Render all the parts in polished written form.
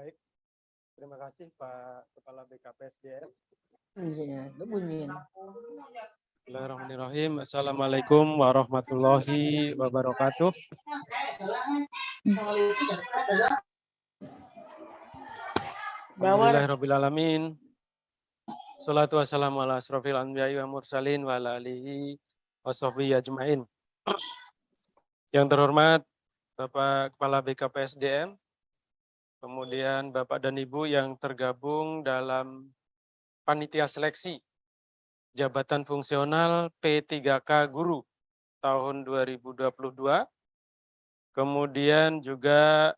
Baik, terima kasih Pak Kepala BKPSDM. Bismillahirrahmanirrahim. Assalamualaikum warahmatullahi wabarakatuh. Alhamdulillahirrahmanirrahim. Salatu wassalamu ala asrofil anbiya'i wa mursalin wa ala alihi wa sahbihi ajma'in. Yang terhormat Bapak Kepala BKPSDM, kemudian Bapak dan Ibu yang tergabung dalam Panitia Seleksi Jabatan Fungsional P3K Guru tahun 2022, kemudian juga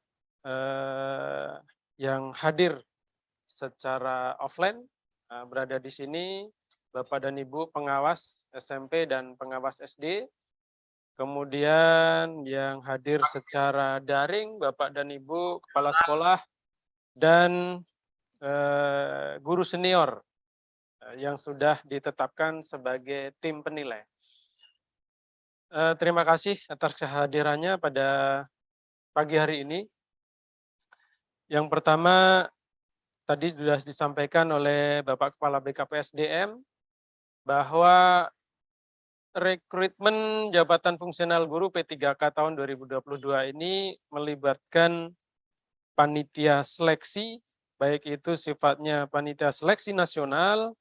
yang hadir secara offline berada di sini, Bapak dan Ibu pengawas SMP dan pengawas SD, kemudian yang hadir secara daring, Bapak dan Ibu kepala sekolah dan guru senior yang sudah ditetapkan sebagai tim penilai. Terima kasih atas kehadirannya pada pagi hari ini. Yang pertama, tadi sudah disampaikan oleh Bapak Kepala BKPSDM bahwa rekrutmen jabatan fungsional guru P3K tahun 2022 ini melibatkan panitia seleksi, baik itu sifatnya panitia seleksi nasional,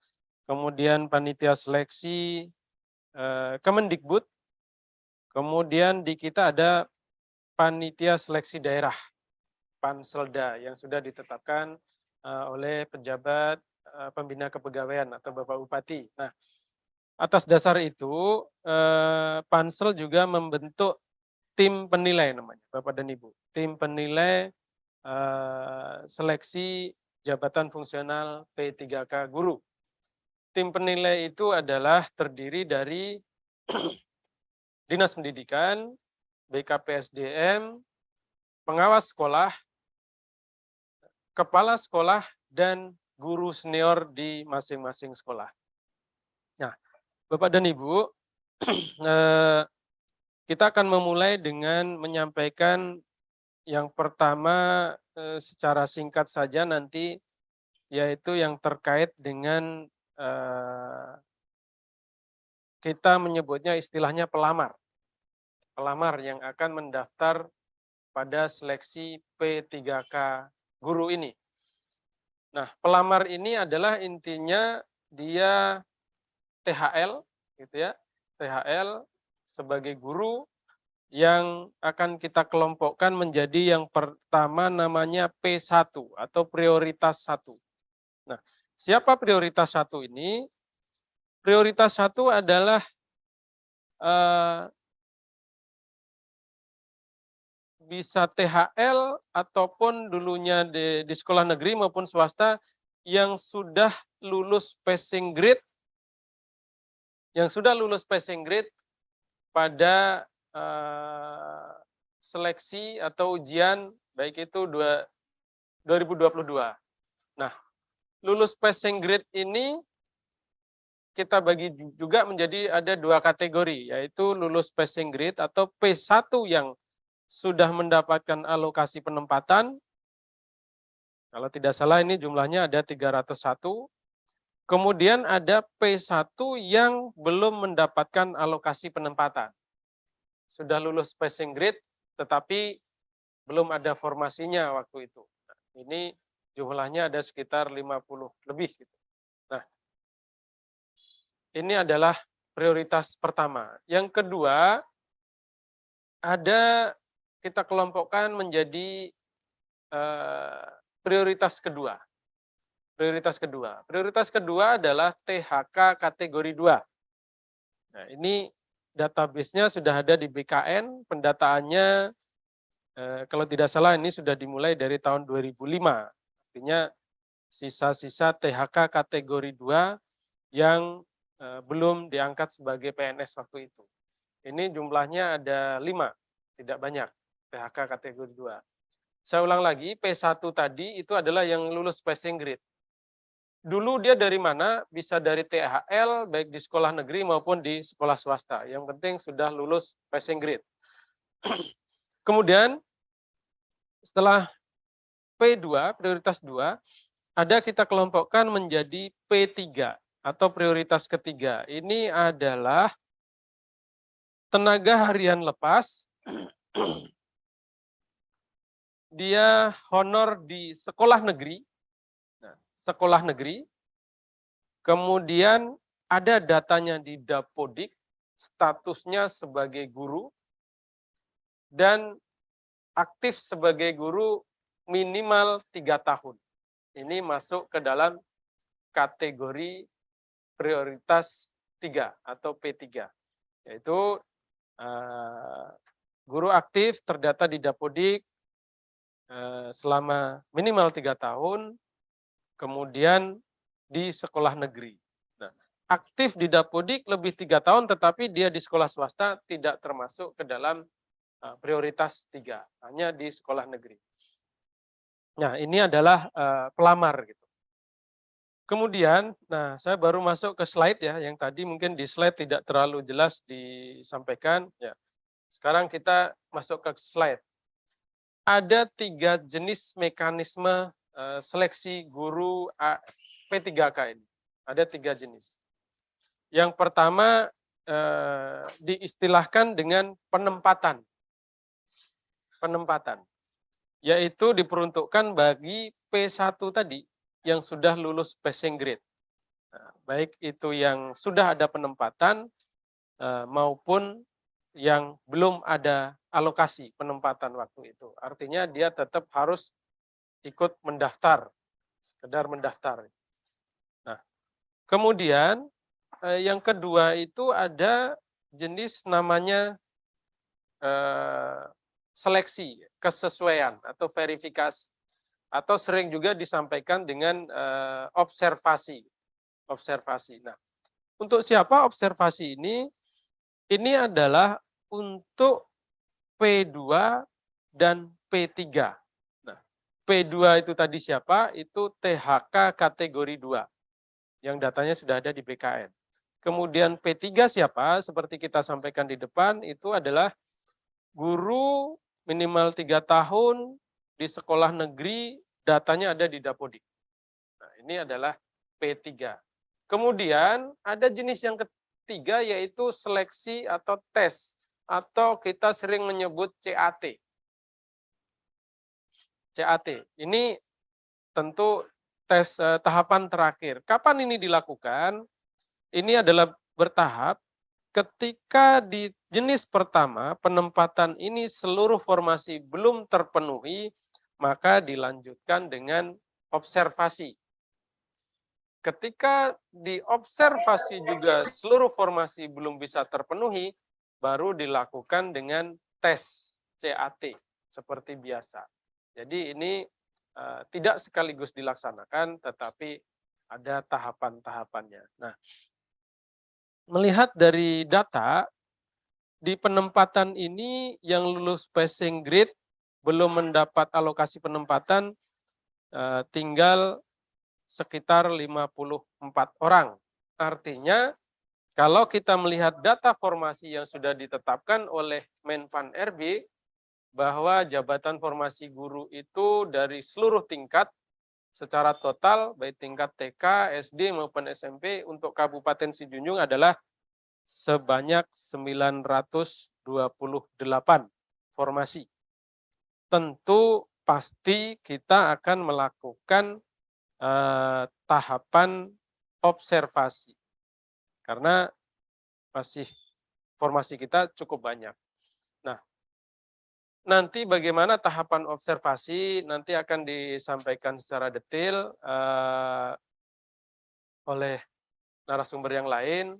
kemudian panitia seleksi Kemendikbud, kemudian di kita ada panitia seleksi daerah, Panselda, yang sudah ditetapkan oleh pejabat pembina kepegawaian atau Bapak Bupati. Nah, atas dasar itu, Pansel juga membentuk tim penilai namanya, Bapak dan Ibu. Tim penilai seleksi jabatan fungsional P3K Guru. Tim penilai itu adalah terdiri dari Dinas Pendidikan, BKPSDM, pengawas sekolah, kepala sekolah, dan guru senior di masing-masing sekolah. Nah, Bapak dan Ibu, kita akan memulai dengan menyampaikan yang pertama secara singkat saja nanti, yaitu yang terkait dengan kita menyebutnya istilahnya pelamar. Pelamar yang akan mendaftar pada seleksi P3K Guru ini. Nah, pelamar ini adalah intinya dia THL, gitu ya, THL sebagai guru yang akan kita kelompokkan menjadi yang pertama namanya P1 atau prioritas 1. Nah, siapa prioritas 1 ini? Prioritas 1 adalah bisa THL ataupun dulunya di sekolah negeri maupun swasta yang sudah lulus passing grade, pada seleksi atau ujian baik itu 2022. Nah, lulus passing grade ini kita bagi juga menjadi ada 2 kategori, yaitu lulus passing grade atau P1 yang sudah mendapatkan alokasi penempatan. Kalau tidak salah ini jumlahnya ada 301. Kemudian ada P1 yang belum mendapatkan alokasi penempatan. Sudah lulus passing grade, tetapi belum ada formasinya waktu itu. Nah, ini jumlahnya ada sekitar 50 lebih. Nah, ini adalah prioritas pertama. Yang kedua, ada kita kelompokkan menjadi prioritas kedua. Prioritas kedua adalah THK kategori 2. Nah, ini database-nya sudah ada di BKN, pendataannya kalau tidak salah ini sudah dimulai dari tahun 2005. Artinya sisa-sisa THK kategori 2 yang belum diangkat sebagai PNS waktu itu. Ini jumlahnya ada 5, tidak banyak THK kategori 2. Saya ulang lagi, P1 tadi itu adalah yang lulus passing grade. Dulu dia dari mana? Bisa dari THL, baik di sekolah negeri maupun di sekolah swasta. Yang penting sudah lulus passing grade. Kemudian, setelah P2, prioritas 2, ada kita kelompokkan menjadi P3 atau prioritas ketiga. Ini adalah tenaga harian lepas, dia honor di sekolah negeri, sekolah negeri, kemudian ada datanya di Dapodik, statusnya sebagai guru, dan aktif sebagai guru minimal 3 tahun. Ini masuk ke dalam kategori prioritas 3 atau P3, yaitu guru aktif terdata di Dapodik selama minimal 3 tahun, kemudian di sekolah negeri. Nah, aktif di Dapodik lebih 3 tahun, tetapi dia di sekolah swasta tidak termasuk ke dalam prioritas 3, hanya di sekolah negeri. Nah, ini adalah pelamar gitu. Kemudian, nah saya baru masuk ke slide ya, yang tadi mungkin di slide tidak terlalu jelas disampaikan. Ya, sekarang kita masuk ke slide. Ada 3 jenis mekanisme seleksi guru P3K ini. Ada 3 jenis. Yang pertama diistilahkan dengan penempatan. Penempatan, yaitu diperuntukkan bagi P1 tadi yang sudah lulus passing grade. Nah, baik itu yang sudah ada penempatan maupun yang belum ada alokasi penempatan waktu itu. Artinya dia tetap harus ikut mendaftar, sekedar mendaftar. Nah, kemudian yang kedua itu ada jenis namanya seleksi, kesesuaian atau verifikasi, atau sering juga disampaikan dengan observasi. Observasi. Nah, untuk siapa observasi ini? Ini adalah untuk P2 dan P3. Nah, P2 itu tadi siapa? Itu THK kategori 2, yang datanya sudah ada di BKN. Kemudian P3 siapa? Seperti kita sampaikan di depan, itu adalah guru minimal 3 tahun di sekolah negeri, datanya ada di Dapodik. Nah, ini adalah P3. Kemudian ada jenis yang ketiga, yaitu seleksi atau tes, atau kita sering menyebut CAT. CAT, ini tentu tes tahapan terakhir. Kapan ini dilakukan? Ini adalah bertahap. Ketika di jenis pertama, penempatan ini seluruh formasi belum terpenuhi, maka dilanjutkan dengan observasi. Ketika diobservasi juga seluruh formasi belum bisa terpenuhi, baru dilakukan dengan tes CAT seperti biasa. Jadi ini tidak sekaligus dilaksanakan, tetapi ada tahapan-tahapannya. Nah, melihat dari data, di penempatan ini yang lulus passing grade belum mendapat alokasi penempatan tinggal sekitar 54 orang. Artinya kalau kita melihat data formasi yang sudah ditetapkan oleh Menpan RB, bahwa jabatan formasi guru itu dari seluruh tingkat secara total, baik tingkat TK, SD maupun SMP untuk Kabupaten Sijunjung adalah sebanyak 928 formasi. Tentu pasti kita akan melakukan tahapan observasi, karena masih formasi kita cukup banyak. Nah, nanti bagaimana tahapan observasi nanti akan disampaikan secara detail oleh narasumber yang lain,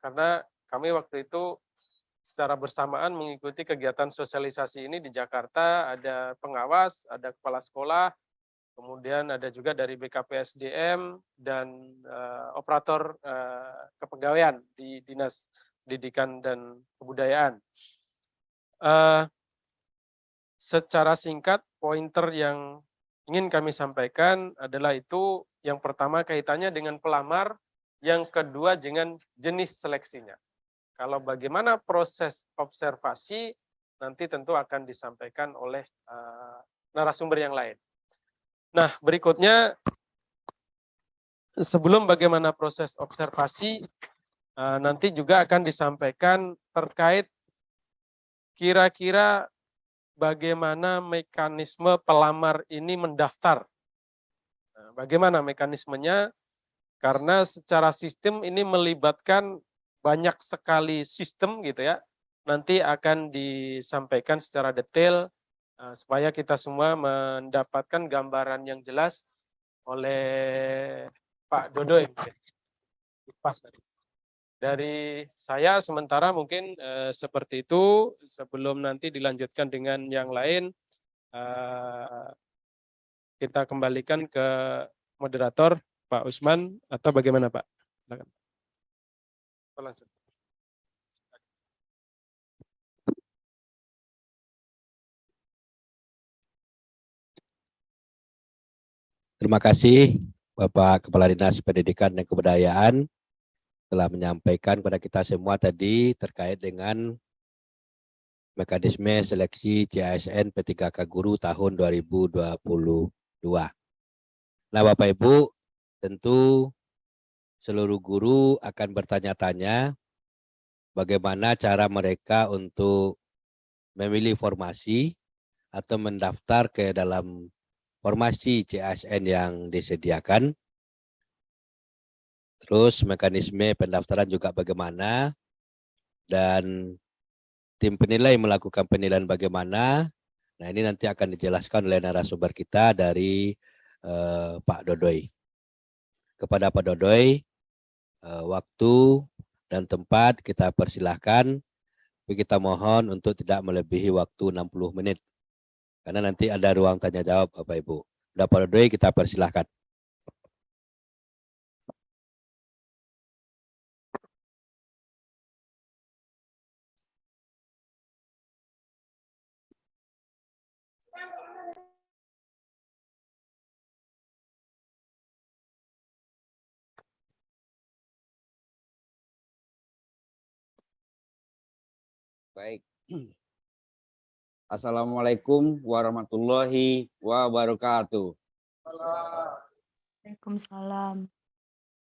karena kami waktu itu secara bersamaan mengikuti kegiatan sosialisasi ini di Jakarta, ada pengawas, ada kepala sekolah, kemudian ada juga dari BKPSDM dan operator kepegawaian di Dinas Pendidikan dan Kebudayaan. Secara singkat, pointer yang ingin kami sampaikan adalah itu, yang pertama kaitannya dengan pelamar, yang kedua dengan jenis seleksinya. Kalau bagaimana proses observasi, nanti tentu akan disampaikan oleh narasumber yang lain. Nah, berikutnya sebelum bagaimana proses observasi, nanti juga akan disampaikan terkait kira-kira bagaimana mekanisme pelamar ini mendaftar. Nah, bagaimana mekanismenya? Karena secara sistem ini melibatkan banyak sekali sistem gitu ya. Nanti akan disampaikan secara detail supaya kita semua mendapatkan gambaran yang jelas oleh Pak Dodo. Pas tadi. Dari saya sementara mungkin seperti itu, sebelum nanti dilanjutkan dengan yang lain, kita kembalikan ke moderator Pak Usman atau bagaimana Pak? Silakan. Langsung. Terima kasih Bapak Kepala Dinas Pendidikan dan Kebudayaan telah menyampaikan kepada kita semua tadi terkait dengan mekanisme seleksi CASN P3K Guru tahun 2022. Nah Bapak Ibu, tentu seluruh guru akan bertanya-tanya bagaimana cara mereka untuk memilih formasi atau mendaftar ke dalam formasi CASN yang disediakan. Terus mekanisme pendaftaran juga bagaimana, dan tim penilai melakukan penilaian bagaimana. Nah ini nanti akan dijelaskan oleh narasumber kita dari Pak Dodoy. Kepada Pak Dodoy, waktu dan tempat kita persilahkan, tapi kita mohon untuk tidak melebihi waktu 60 menit. Karena nanti ada ruang tanya jawab Bapak Ibu. Sudah Pak Dodoy, kita persilahkan. Baik. Assalamualaikum warahmatullahi wabarakatuh. Waalaikumsalam.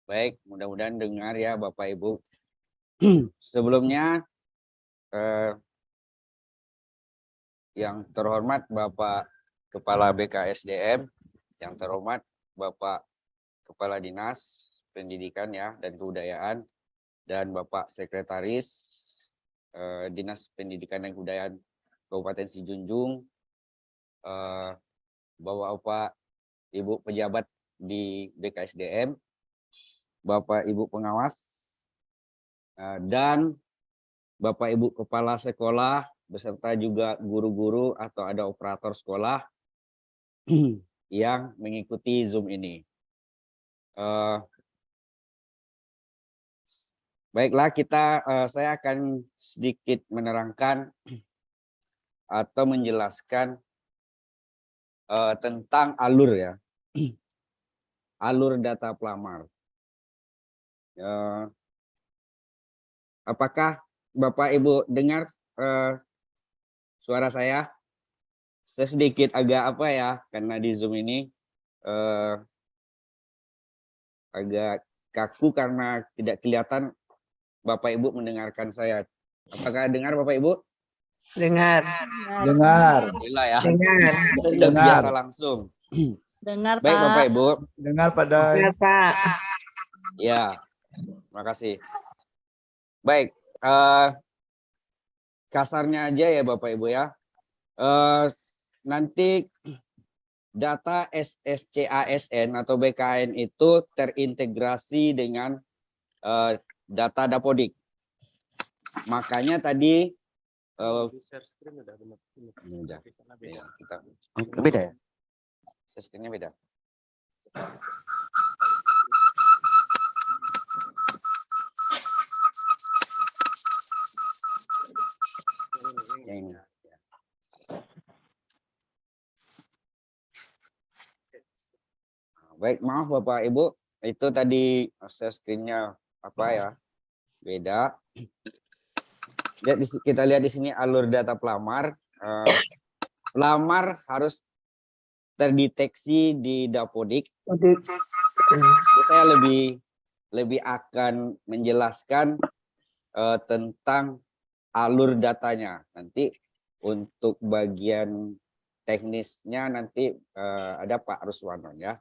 Baik, mudah-mudahan dengar ya Bapak Ibu. Sebelumnya yang terhormat Bapak Kepala BKSDM, yang terhormat Bapak Kepala Dinas Pendidikan ya dan Kebudayaan, dan Bapak Sekretaris Dinas Pendidikan dan Kebudayaan Kabupaten Sijunjung, Bapak Ibu pejabat di BKSDM, Bapak Ibu pengawas, dan Bapak Ibu kepala sekolah beserta juga guru-guru atau ada operator sekolah yang mengikuti Zoom ini. Baiklah, saya akan sedikit menerangkan atau menjelaskan tentang alur ya, alur data pelamar. Apakah Bapak Ibu dengar suara saya? Saya sedikit agak apa ya, karena di Zoom ini agak kaku karena tidak kelihatan Bapak Ibu mendengarkan saya. Apakah dengar Bapak Ibu? Dengar. Dengar. Alhamdulillah ya. Dengar. Sudah biasa langsung. Dengar, Baik Pak. Bapak Ibu. Dengar pada. Dengar, Pak. Ya, terima kasih. Baik, kasarnya aja ya Bapak Ibu ya. Nanti data SSCASN atau BKN itu terintegrasi dengan data Dapodik. Makanya tadi Share screen udah benar. Ya, beda ya? Sistemnya beda. Yang ini. Baik, maaf Bapak Ibu, itu tadi share screen-nya apa ya? Beda. Kita lihat di sini alur data pelamar. Pelamar harus terdeteksi di Dapodik. Saya lebih akan menjelaskan tentang alur datanya. Nanti untuk bagian teknisnya nanti ada Pak Ruswanto ya.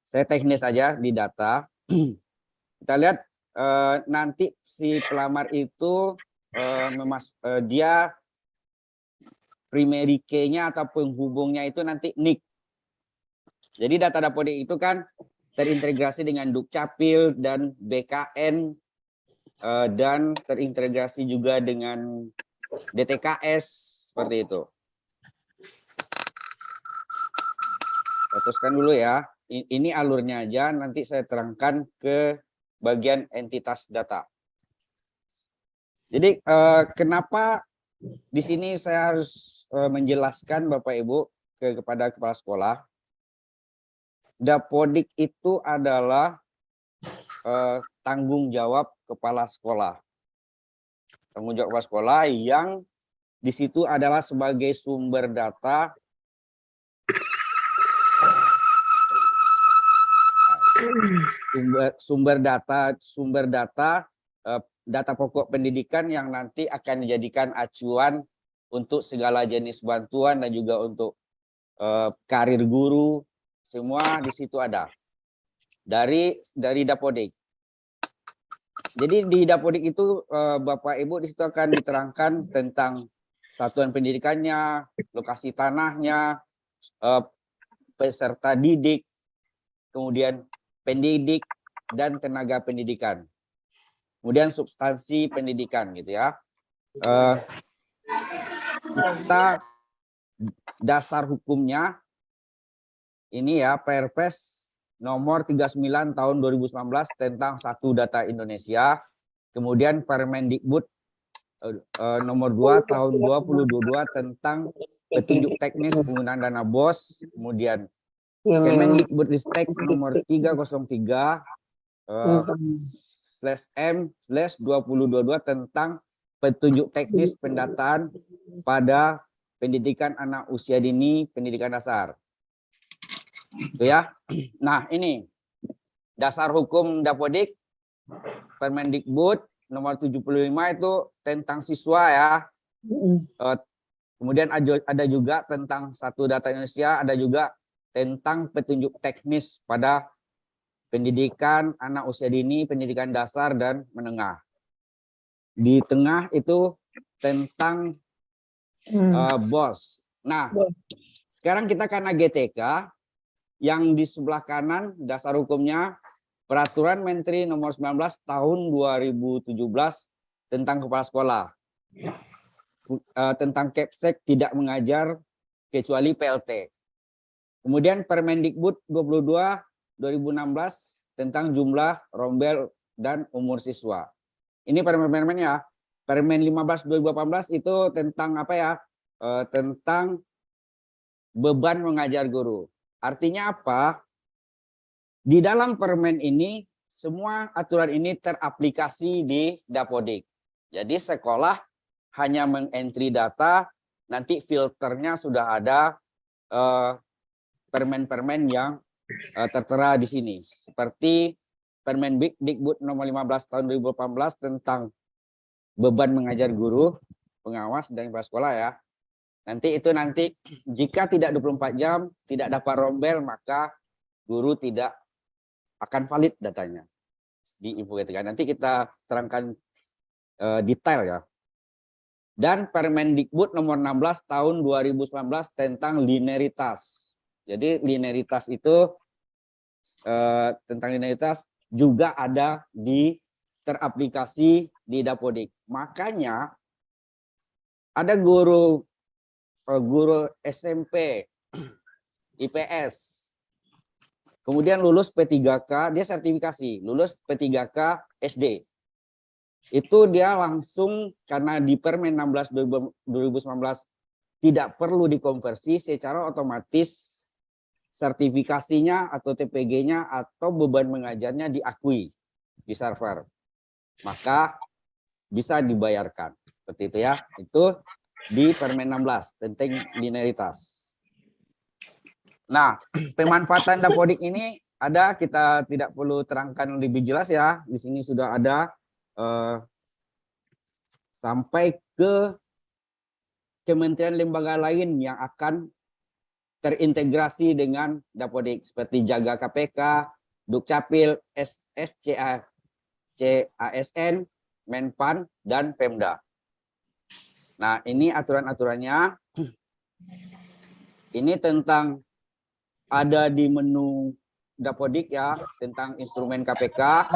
Saya teknis aja di data. Kita lihat nanti si pelamar itu dia primary key-nya atau penghubungnya itu nanti NIK. Jadi data Dapodik itu kan terintegrasi dengan Dukcapil dan BKN dan terintegrasi juga dengan DTKS seperti itu. Teruskan dulu ya. Ini alurnya aja, nanti saya terangkan ke bagian entitas data. Jadi kenapa di sini saya harus menjelaskan Bapak Ibu kepada kepala sekolah. Dapodik itu adalah tanggung jawab kepala sekolah. Tanggung jawab kepala sekolah yang di situ adalah sebagai sumber data data pokok pendidikan yang nanti akan dijadikan acuan untuk segala jenis bantuan dan juga untuk karir guru, semua di situ ada dari Dapodik. Jadi di Dapodik itu Bapak Ibu di situ akan diterangkan tentang satuan pendidikannya, lokasi tanahnya, peserta didik, kemudian pendidik dan tenaga pendidikan. Kemudian substansi pendidikan gitu ya. Kita dasar hukumnya ini ya Perpres nomor 39 tahun 2019 tentang Satu Data Indonesia. Kemudian Permendikbud nomor 2 tahun 2022 teng petunjuk teknis penggunaan dana BOS. Kemudian Kemendikbudristek nomor 303/M/2022 tentang petunjuk teknis pendataan pada pendidikan anak usia dini pendidikan dasar. Itu ya. Nah, ini dasar hukum Dapodik Permendikbud nomor 75 itu tentang siswa ya. Kemudian ada juga tentang Satu Data Indonesia, ada juga tentang petunjuk teknis pada pendidikan anak usia dini, pendidikan dasar dan menengah. Di tengah itu tentang BOS. Nah, sekarang kita karena GTK, yang di sebelah kanan dasar hukumnya Peraturan Menteri nomor 19 tahun 2017 tentang kepala sekolah. Tentang Kepsek tidak mengajar kecuali PLT. Kemudian Permendikbud 22/2016 tentang jumlah rombel dan umur siswa. Ini permen ya. Permen 15/2018 itu tentang apa ya? Tentang beban mengajar guru. Artinya apa? Di dalam permen ini semua aturan ini teraplikasi di Dapodik. Jadi sekolah hanya mengentry data, nanti filternya sudah ada permen-permen yang tertera di sini. Seperti Permendikbud nomor 15 tahun 2018 tentang beban mengajar guru, pengawas dan kepala sekolah ya. Nanti jika tidak 24 jam, tidak dapat rombel, maka guru tidak akan valid datanya di Info GTK. Nanti kita terangkan detail ya. Dan Permendikbud nomor 16 tahun 2019 tentang linearitas. Jadi linearitas itu tentang linearitas juga ada teraplikasi di Dapodik. Makanya ada guru SMP, IPS, kemudian lulus P3K, dia sertifikasi, lulus P3K SD. Itu dia langsung karena di Permen 16 2019 tidak perlu dikonversi, secara otomatis sertifikasinya atau TPG-nya atau beban mengajarnya diakui di server. Maka bisa dibayarkan. Seperti itu ya. Itu di Permen 16 tentang linearitas. Nah, pemanfaatan Dapodik ini ada, kita tidak perlu terangkan lebih jelas ya. Di sini sudah ada sampai ke kementerian lembaga lain yang akan terintegrasi dengan Dapodik seperti Jaga KPK, Dukcapil, SCA, CASN, Menpan, dan Pemda. Nah, ini aturan-aturannya. Ini tentang ada di menu Dapodik ya, tentang instrumen KPK.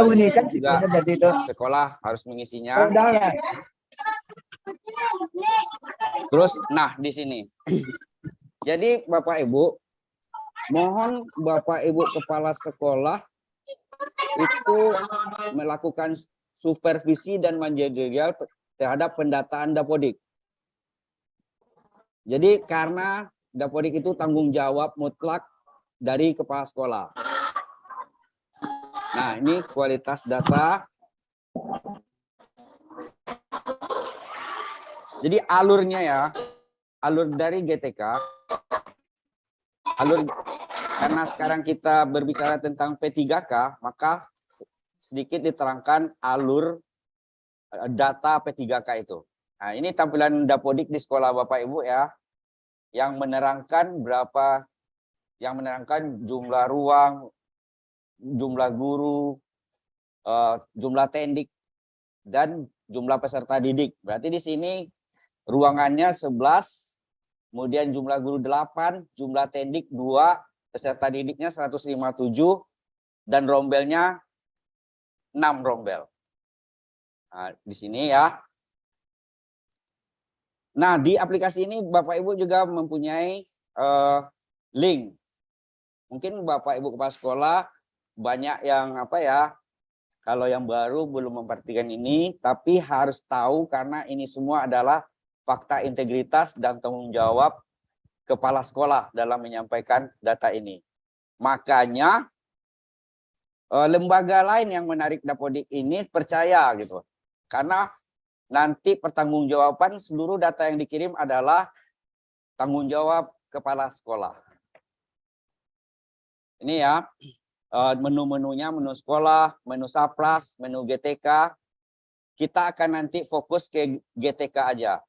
Bunyikan Juga jadi itu. sekolah harus mengisinya. Udah ya. Terus, nah di sini. Jadi Bapak Ibu, mohon Bapak Ibu kepala sekolah itu melakukan supervisi dan manajerial terhadap pendataan Dapodik. Jadi karena Dapodik itu tanggung jawab mutlak dari kepala sekolah. Nah, ini kualitas data. Jadi alurnya ya, alur dari GTK, alur karena sekarang kita berbicara tentang P3K, maka sedikit diterangkan alur data P3K itu. Nah, ini tampilan Dapodik di sekolah Bapak Ibu ya, yang menerangkan jumlah ruang, jumlah guru, jumlah tendik, dan jumlah peserta didik. Berarti di sini ruangannya 11, kemudian jumlah guru 8, jumlah tendik 2, peserta didiknya 157, dan rombelnya 6 rombel. Nah, di sini ya. Nah, di aplikasi ini Bapak Ibu juga mempunyai link. Mungkin Bapak Ibu kepala sekolah banyak yang kalau yang baru belum memperhatikan ini, tapi harus tahu karena ini semua adalah fakta integritas dan tanggung jawab kepala sekolah dalam menyampaikan data ini. Makanya lembaga lain yang menarik Dapodik ini percaya gitu. Karena nanti pertanggungjawaban seluruh data yang dikirim adalah tanggung jawab kepala sekolah. Ini ya, menu-menunya, menu sekolah, menu Sapras, menu GTK. Kita akan nanti fokus ke GTK aja.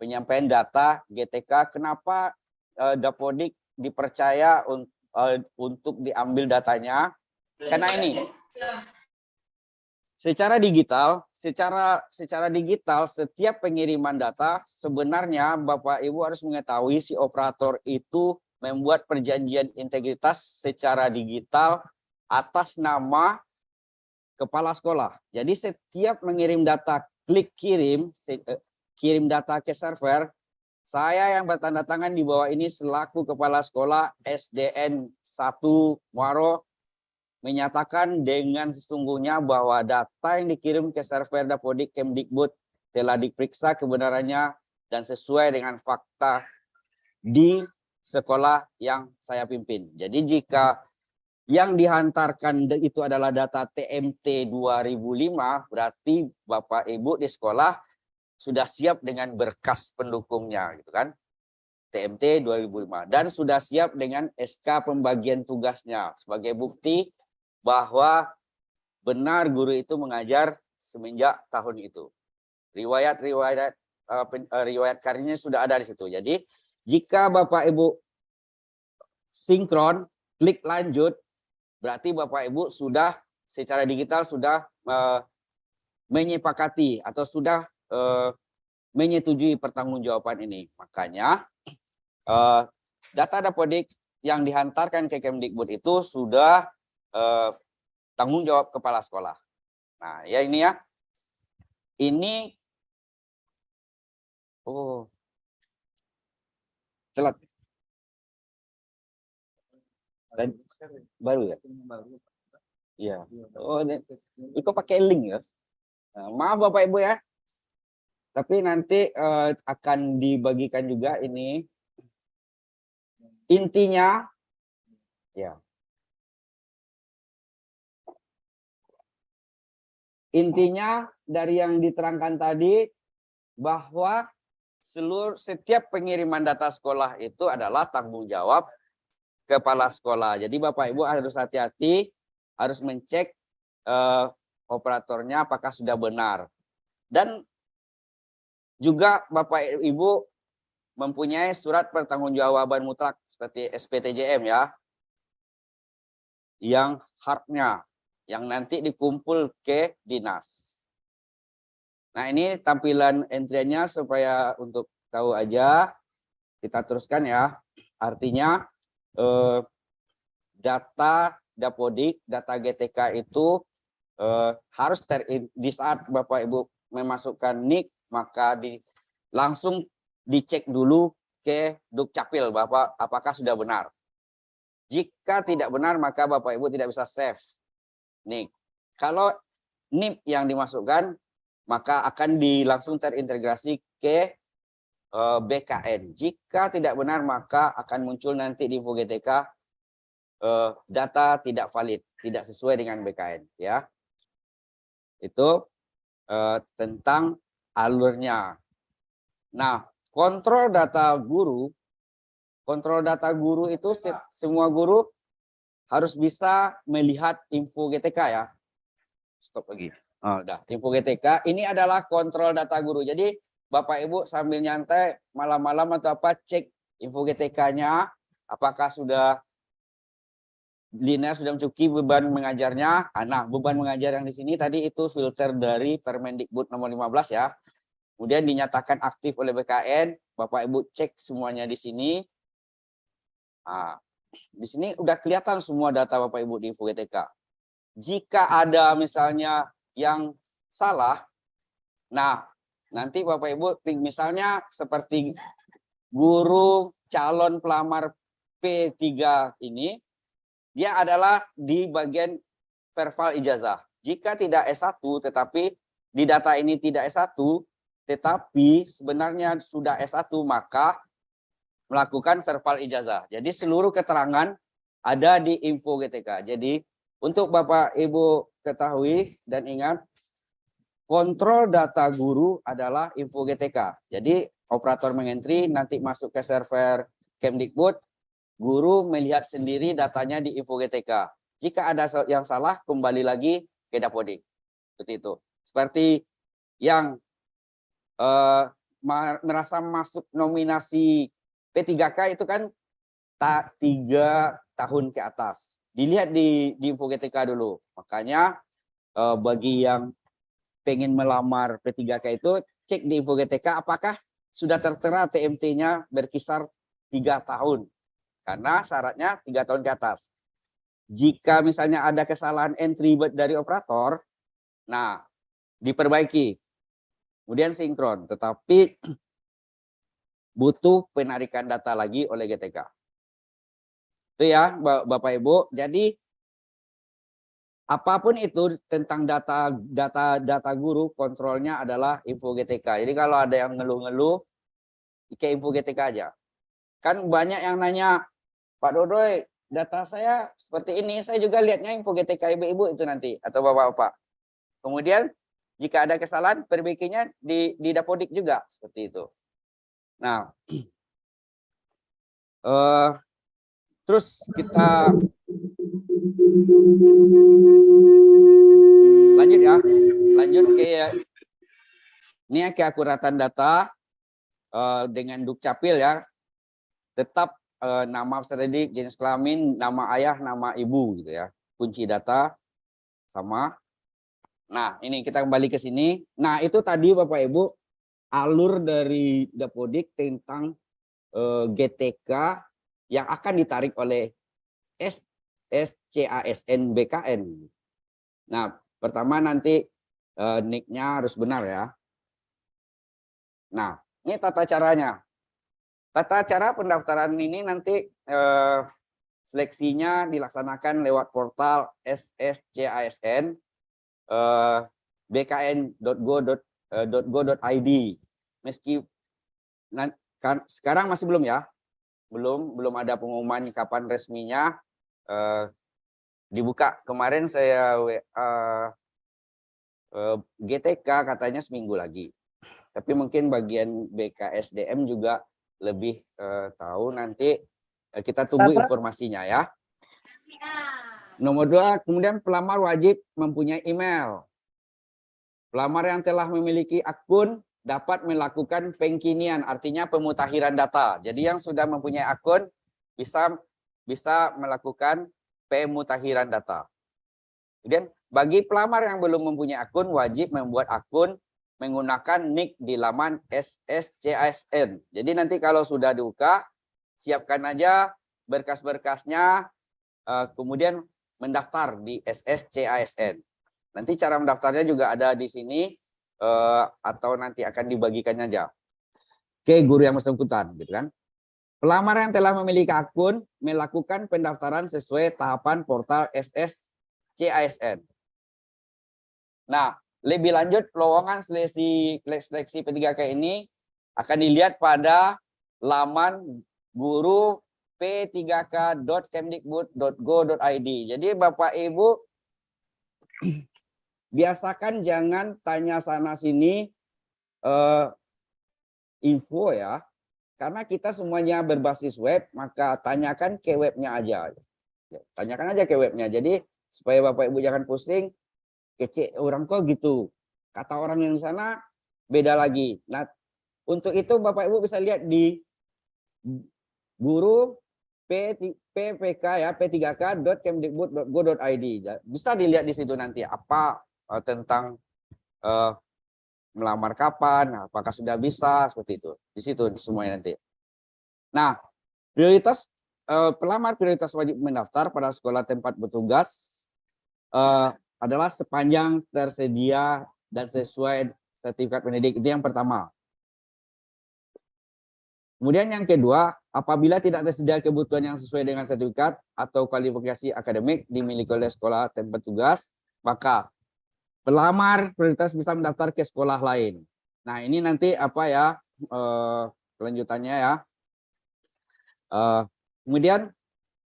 Penyampaian data GTK, kenapa Dapodik dipercaya untuk diambil datanya? Karena ini, secara digital setiap pengiriman data sebenarnya Bapak Ibu harus mengetahui si operator itu membuat perjanjian integritas secara digital atas nama kepala sekolah. Jadi setiap mengirim data, klik kirim, kirim data ke server, saya yang bertanda tangan di bawah ini selaku kepala sekolah SDN 1 Muaro menyatakan dengan sesungguhnya bahwa data yang dikirim ke server Dapodik Kemdikbud telah diperiksa kebenarannya dan sesuai dengan fakta di sekolah yang saya pimpin. Jadi jika yang dihantarkan itu adalah data TMT 2005, berarti Bapak Ibu di sekolah sudah siap dengan berkas pendukungnya, gitu kan? TMT 2005 dan sudah siap dengan SK pembagian tugasnya sebagai bukti bahwa benar guru itu mengajar semenjak tahun itu. Riwayat karirnya sudah ada di situ. Jadi jika Bapak Ibu sinkron, klik lanjut, berarti Bapak Ibu sudah secara digital sudah menyepakati atau sudah menyetujui pertanggungjawaban ini. Makanya data Dapodik yang dihantarkan ke Kemdikbud itu sudah tanggung jawab kepala sekolah. Nah, ya ini ya. Ini telat. Dan baru ya? Iya. Oh, itu pakai link ya. Nah, maaf Bapak Ibu ya. Tapi nanti akan dibagikan juga ini. Intinya ya. Intinya dari yang diterangkan tadi bahwa setiap pengiriman data sekolah itu adalah tanggung jawab kepala sekolah. Jadi Bapak Ibu harus hati-hati, harus mencek operatornya apakah sudah benar. Dan juga Bapak Ibu mempunyai surat pertanggungjawaban mutlak seperti SPTJM ya, yang hardnya, yang nanti dikumpul ke dinas. Nah ini tampilan entry-nya supaya untuk tahu aja, kita teruskan ya. Artinya data Dapodik, data GTK itu harus di saat Bapak Ibu memasukkan NIK, maka langsung dicek dulu ke Dukcapil Bapak apakah sudah benar. Jika tidak benar maka Bapak Ibu tidak bisa save NIK. Kalau NIP yang dimasukkan maka akan langsung terintegrasi ke BKN. Jika tidak benar maka akan muncul nanti di info GTK data tidak valid, tidak sesuai dengan BKN ya. Itu tentang alurnya. Nah, kontrol data guru itu semua guru harus bisa melihat info GTK ya. Stop lagi. Oh, udah. Info GTK ini adalah kontrol data guru. Jadi Bapak Ibu sambil nyantai malam-malam atau apa cek info GTK-nya apakah sudah linear, sudah mencukupi beban mengajarnya. Nah, beban mengajar yang di sini tadi itu filter dari Permendikbud nomor 15 ya. Kemudian dinyatakan aktif oleh BKN, Bapak Ibu cek semuanya di sini. Nah, di sini udah kelihatan semua data Bapak Ibu di info GTK. Jika ada misalnya yang salah, nah nanti Bapak Ibu misalnya seperti guru calon pelamar P3 ini, dia adalah di bagian verbal ijazah. Jika tidak S1 tetapi di data ini tidak S1, tetapi sebenarnya sudah S1 maka melakukan verbal ijazah. Jadi seluruh keterangan ada di info GTK. Jadi untuk Bapak Ibu ketahui dan ingat, kontrol data guru adalah info GTK. Jadi operator mengentry nanti masuk ke server Kemdikbud, guru melihat sendiri datanya di info GTK. Jika ada yang salah kembali lagi ke Dapodik. Seperti itu. Seperti yang merasa masuk nominasi P3K itu kan 3 tahun ke atas. Dilihat di info GTK dulu. Makanya bagi yang pengen melamar P3K itu cek di info GTK apakah sudah tertera TMT-nya berkisar 3 tahun. Karena syaratnya 3 tahun ke atas. Jika misalnya ada kesalahan entry dari operator, nah diperbaiki. Kemudian sinkron. Tetapi butuh penarikan data lagi oleh GTK. Itu ya Bapak Ibu. Jadi apapun itu tentang data guru, kontrolnya adalah info GTK. Jadi kalau ada yang ngeluh-ngeluh, ke info GTK aja. Kan banyak yang nanya, Pak Dodoy, data saya seperti ini, saya juga lihatnya info GTK ibu-ibu itu nanti, atau bapak-bapak. Kemudian jika ada kesalahan, perbaikinya di Dapodik juga, seperti itu. Nah, terus kita lanjut ya, lanjut ke ini ya, keakuratan data dengan Dukcapil ya, tetap nama peserta didik, jenis kelamin, nama ayah, nama ibu gitu ya, kunci data sama. Nah ini kita kembali ke sini. Nah itu tadi Bapak Ibu alur dari Dapodik tentang GTK yang akan ditarik oleh SCASN BKN. Nah, pertama nanti NIK-nya harus benar ya. Nah, ini tata caranya. Tata cara pendaftaran ini nanti seleksinya dilaksanakan lewat portal SSCASN bkn.go.id. Meski sekarang masih belum ya. Belum ada pengumuman kapan resminya dibuka. Kemarin saya GTK katanya seminggu lagi. Tapi mungkin bagian BKSDM juga lebih tahu, nanti kita tunggu informasinya ya. Nomor 2, kemudian pelamar wajib mempunyai email. Pelamar yang telah memiliki akun dapat melakukan pengkinian, artinya pemutakhiran data. Jadi yang sudah mempunyai akun bisa melakukan pemutakhiran data. Kemudian bagi pelamar yang belum mempunyai akun, wajib membuat akun menggunakan nick di laman SSCASN. Jadi nanti kalau sudah dibuka, siapkan aja berkas-berkasnya, kemudian mendaftar di SSCASN. Nanti cara mendaftarnya juga ada di sini, atau nanti akan dibagikan aja ke guru yang bersangkutan, gitu kan. Pelamar yang telah memiliki akun melakukan pendaftaran sesuai tahapan portal SSCASN. Nah, lebih lanjut lowongan seleksi P3K ini akan dilihat pada laman guru p3k.kemdikbud.go.id. Jadi Bapak Ibu biasakan jangan tanya sana sini info ya. Karena kita semuanya berbasis web, maka tanyakan ke webnya aja. Tanyakan aja ke webnya. Jadi supaya Bapak Ibu jangan pusing, kece orang kok gitu. Kata orang yang di sana beda lagi. Nah, untuk itu Bapak Ibu bisa lihat di guru PPK ya, p3k.kemdikbud.go.id. Bisa dilihat di situ nanti apa tentang melamar kapan, apakah sudah bisa, seperti itu. Di situ semuanya nanti. Nah, prioritas pelamar prioritas wajib mendaftar pada sekolah tempat bertugas adalah sepanjang tersedia dan sesuai sertifikat pendidik. Itu yang pertama. Kemudian yang kedua, apabila tidak tersedia kebutuhan yang sesuai dengan sertifikat atau kualifikasi akademik dimiliki oleh sekolah tempat tugas, maka pelamar prioritas bisa mendaftar ke sekolah lain. Nah, ini nanti apa ya kelanjutannya ya. Kemudian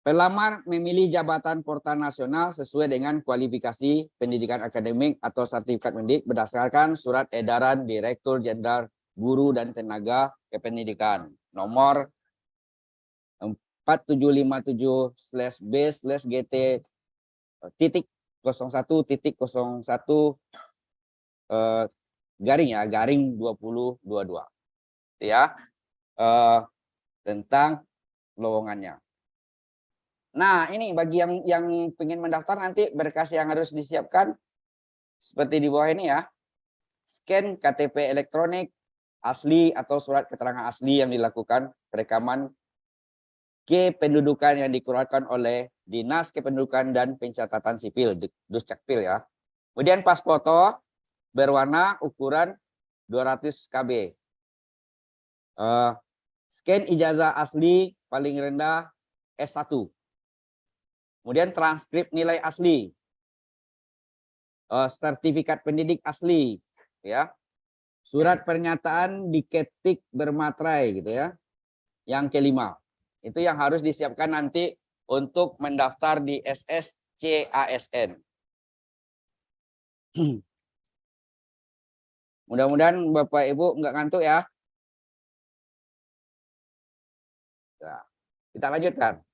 pelamar memilih jabatan portal nasional sesuai dengan kualifikasi pendidikan akademik atau sertifikat pendidik berdasarkan surat edaran Direktur Jenderal Guru dan Tenaga Kependidikan nomor 4757/B/GT titik 01.01 garing 2022 ya, tentang lowongannya. Nah, ini bagi yang ingin mendaftar nanti berkas yang harus disiapkan seperti di bawah ini ya. Scan KTP elektronik asli atau surat keterangan asli yang dilakukan perekaman kependudukan yang dikeluarkan oleh Dinas Kependudukan dan Pencatatan Sipil, Duscakpil ya. Kemudian pas foto berwarna ukuran 200 KB. Scan ijazah asli paling rendah S1. Kemudian transkrip nilai asli. Sertifikat pendidik asli ya. Surat pernyataan diketik bermaterai gitu ya. Yang kelima. Itu yang harus disiapkan nanti untuk mendaftar di SSCASN. Mudah-mudahan Bapak Ibu nggak ngantuk ya. Nah, kita lanjutkan.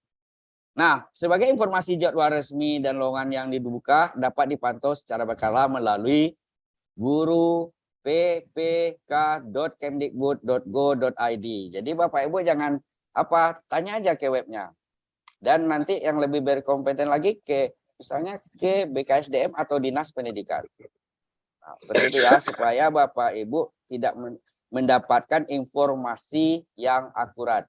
Nah, sebagai informasi jadwal resmi dan lowongan yang dibuka dapat dipantau secara berkala melalui guru ppk.kemdikbud.go.id. Jadi Bapak Ibu jangan tanya aja ke webnya. Dan nanti yang lebih berkompeten lagi misalnya ke BKSDM atau Dinas Pendidikan. Nah, seperti itu ya, supaya Bapak Ibu tidak mendapatkan informasi yang akurat.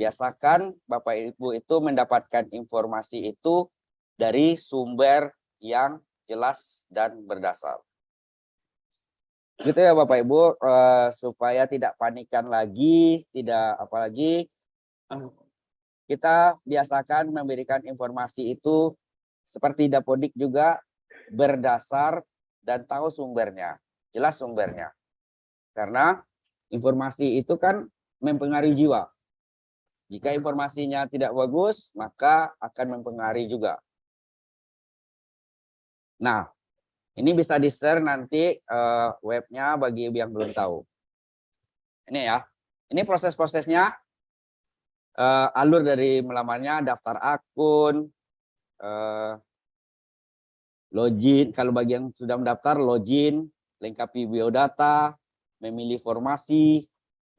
Biasakan Bapak Ibu itu mendapatkan informasi itu dari sumber yang jelas dan berdasar. Gitu ya Bapak Ibu, supaya tidak panikan lagi, apalagi kita biasakan memberikan informasi itu seperti Dapodik juga berdasar dan tahu sumbernya, jelas sumbernya. Karena informasi itu kan mempengaruhi jiwa. Jika informasinya tidak bagus, maka akan mempengaruhi juga. Nah, Ini bisa di-share nanti webnya bagi yang belum tahu. Ini ya. Ini proses-prosesnya, alur dari melamarnya, daftar akun, login. Kalau bagi yang sudah mendaftar, login, lengkapi biodata, memilih formasi,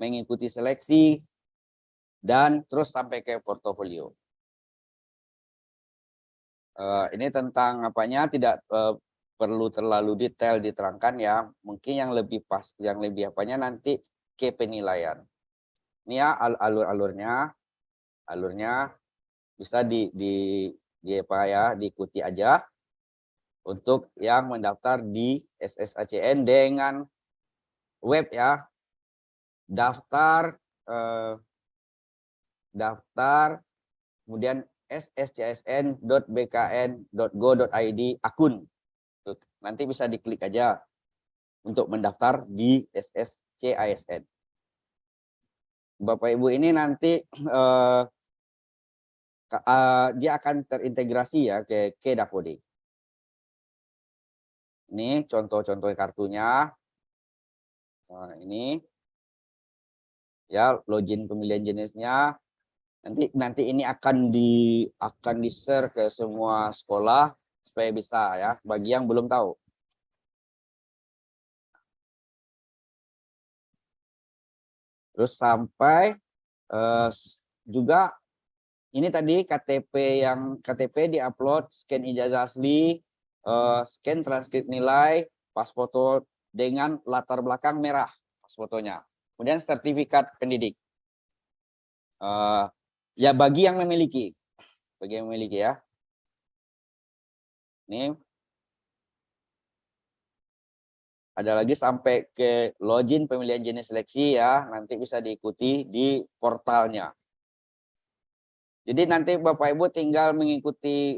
mengikuti seleksi, dan terus sampai ke portofolio. Ini tentang apanya tidak perlu terlalu detail diterangkan ya. Mungkin yang lebih pas, yang lebih apanya nanti ke penilaian. Ini ya alurnya bisa apa ya, diikuti aja untuk yang mendaftar di SSACN dengan web ya. Daftar kemudian sscsn.bkn.go.id akun. Nanti bisa diklik aja untuk mendaftar di SSCASN. Bapak Ibu ini nanti dia akan terintegrasi ya ke Dapodi. Ini contoh-contoh kartunya. Nah, ini ya login pemilihan jenisnya. Nanti ini akan di-share ke semua sekolah supaya bisa ya bagi yang belum tahu. Terus sampai juga ini tadi KTP diupload, scan ijazah asli, scan transkrip nilai, pas foto dengan latar belakang merah pas fotonya. Kemudian sertifikat pendidik. Ya bagi yang memiliki ya. Ini ada lagi sampai ke login pemilihan jenis seleksi ya, nanti bisa diikuti di portalnya. Jadi nanti Bapak Ibu tinggal mengikuti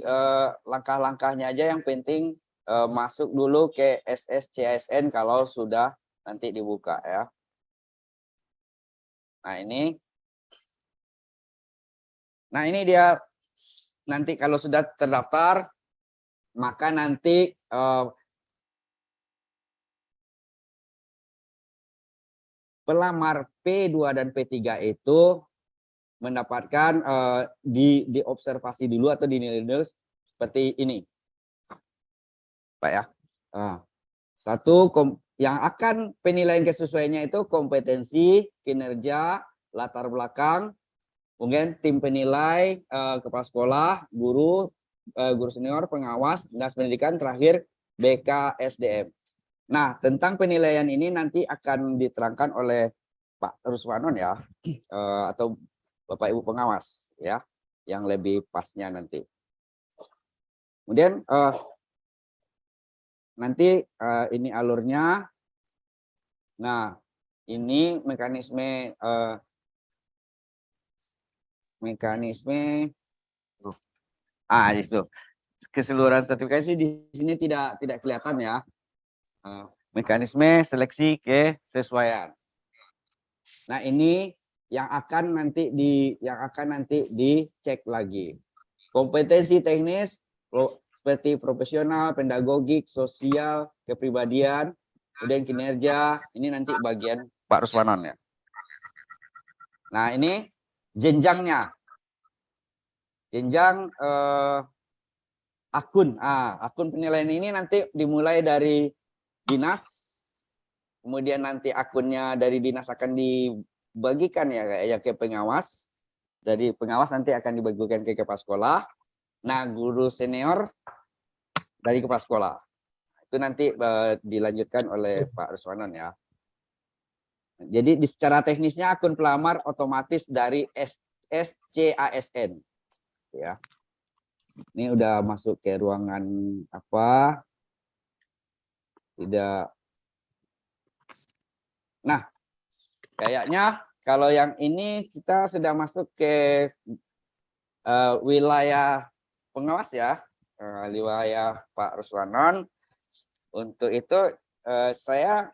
langkah-langkahnya aja, yang penting masuk dulu ke SSCASN kalau sudah nanti dibuka ya. Nah ini dia nanti kalau sudah terdaftar, maka nanti pelamar P2 dan P3 itu mendapatkan diobservasi dulu atau dinilai dulu seperti ini, Pak ya. Satu yang akan penilaian kesesuaiannya itu kompetensi, kinerja, latar belakang, kemudian tim penilai, kepala sekolah, guru senior, pengawas, dinas pendidikan, terakhir BKSDM. Nah, tentang penilaian ini nanti akan diterangkan oleh Pak Ruswanon ya, atau Bapak Ibu pengawas ya, yang lebih pasnya nanti. Kemudian nanti ini alurnya. Nah, ini mekanisme itu keseluruhan sertifikasi di sini tidak kelihatan ya. Mekanisme seleksi kesesuaian. Nah, ini yang akan nanti dicek lagi. Kompetensi teknis seperti profesional, pedagogik, sosial, kepribadian, kemudian kinerja, ini nanti bagian Pak Ruswanon ya. Nah, ini jenjangnya. Jenjang akun penilaian ini nanti dimulai dari dinas, kemudian nanti akunnya dari dinas akan dibagikan ya ke pengawas. Dari pengawas nanti akan dibagikan ke kepala sekolah. Nah, guru senior dari kepala sekolah. Itu nanti dilanjutkan oleh Pak Ruswanon ya. Jadi secara teknisnya akun pelamar otomatis dari SSCASN ya. Ini udah masuk ke ruangan apa? Tidak. Nah, kayaknya kalau yang ini kita sudah masuk ke wilayah pengawas ya, wilayah Pak Ruswanon. Untuk itu saya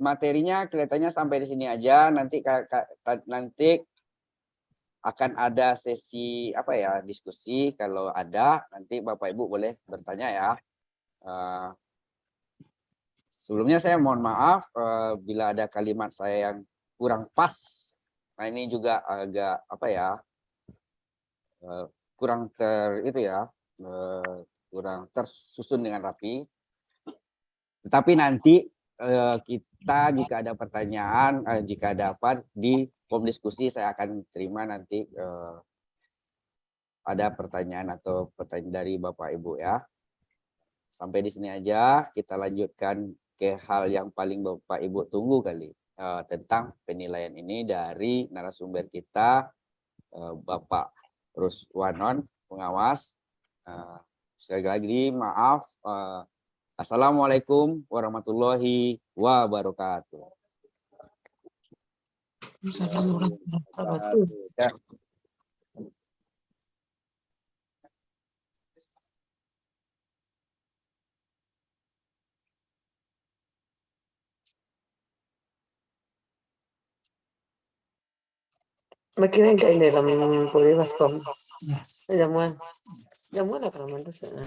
materinya kelihatannya sampai di sini aja. Nanti akan ada sesi apa ya, diskusi. Kalau ada nanti Bapak Ibu boleh bertanya ya. Sebelumnya saya mohon maaf bila ada kalimat saya yang kurang pas. Nah, ini juga agak apa ya, kurang kurang tersusun dengan rapi. Tetapi nanti kita jika ada pertanyaan, jika ada apa di form diskusi, saya akan terima nanti ada pertanyaan atau pertanyaan dari Bapak Ibu ya. Sampai di sini aja, kita lanjutkan ke hal yang paling Bapak Ibu tunggu kali, tentang penilaian ini dari narasumber kita, Bapak Ruswanon, pengawas. Sekali lagi maaf. Assalamualaikum warahmatullahi wabarakatuh. Makanya kayak dalam kuliah baskom. Jamuan apa namanya itu?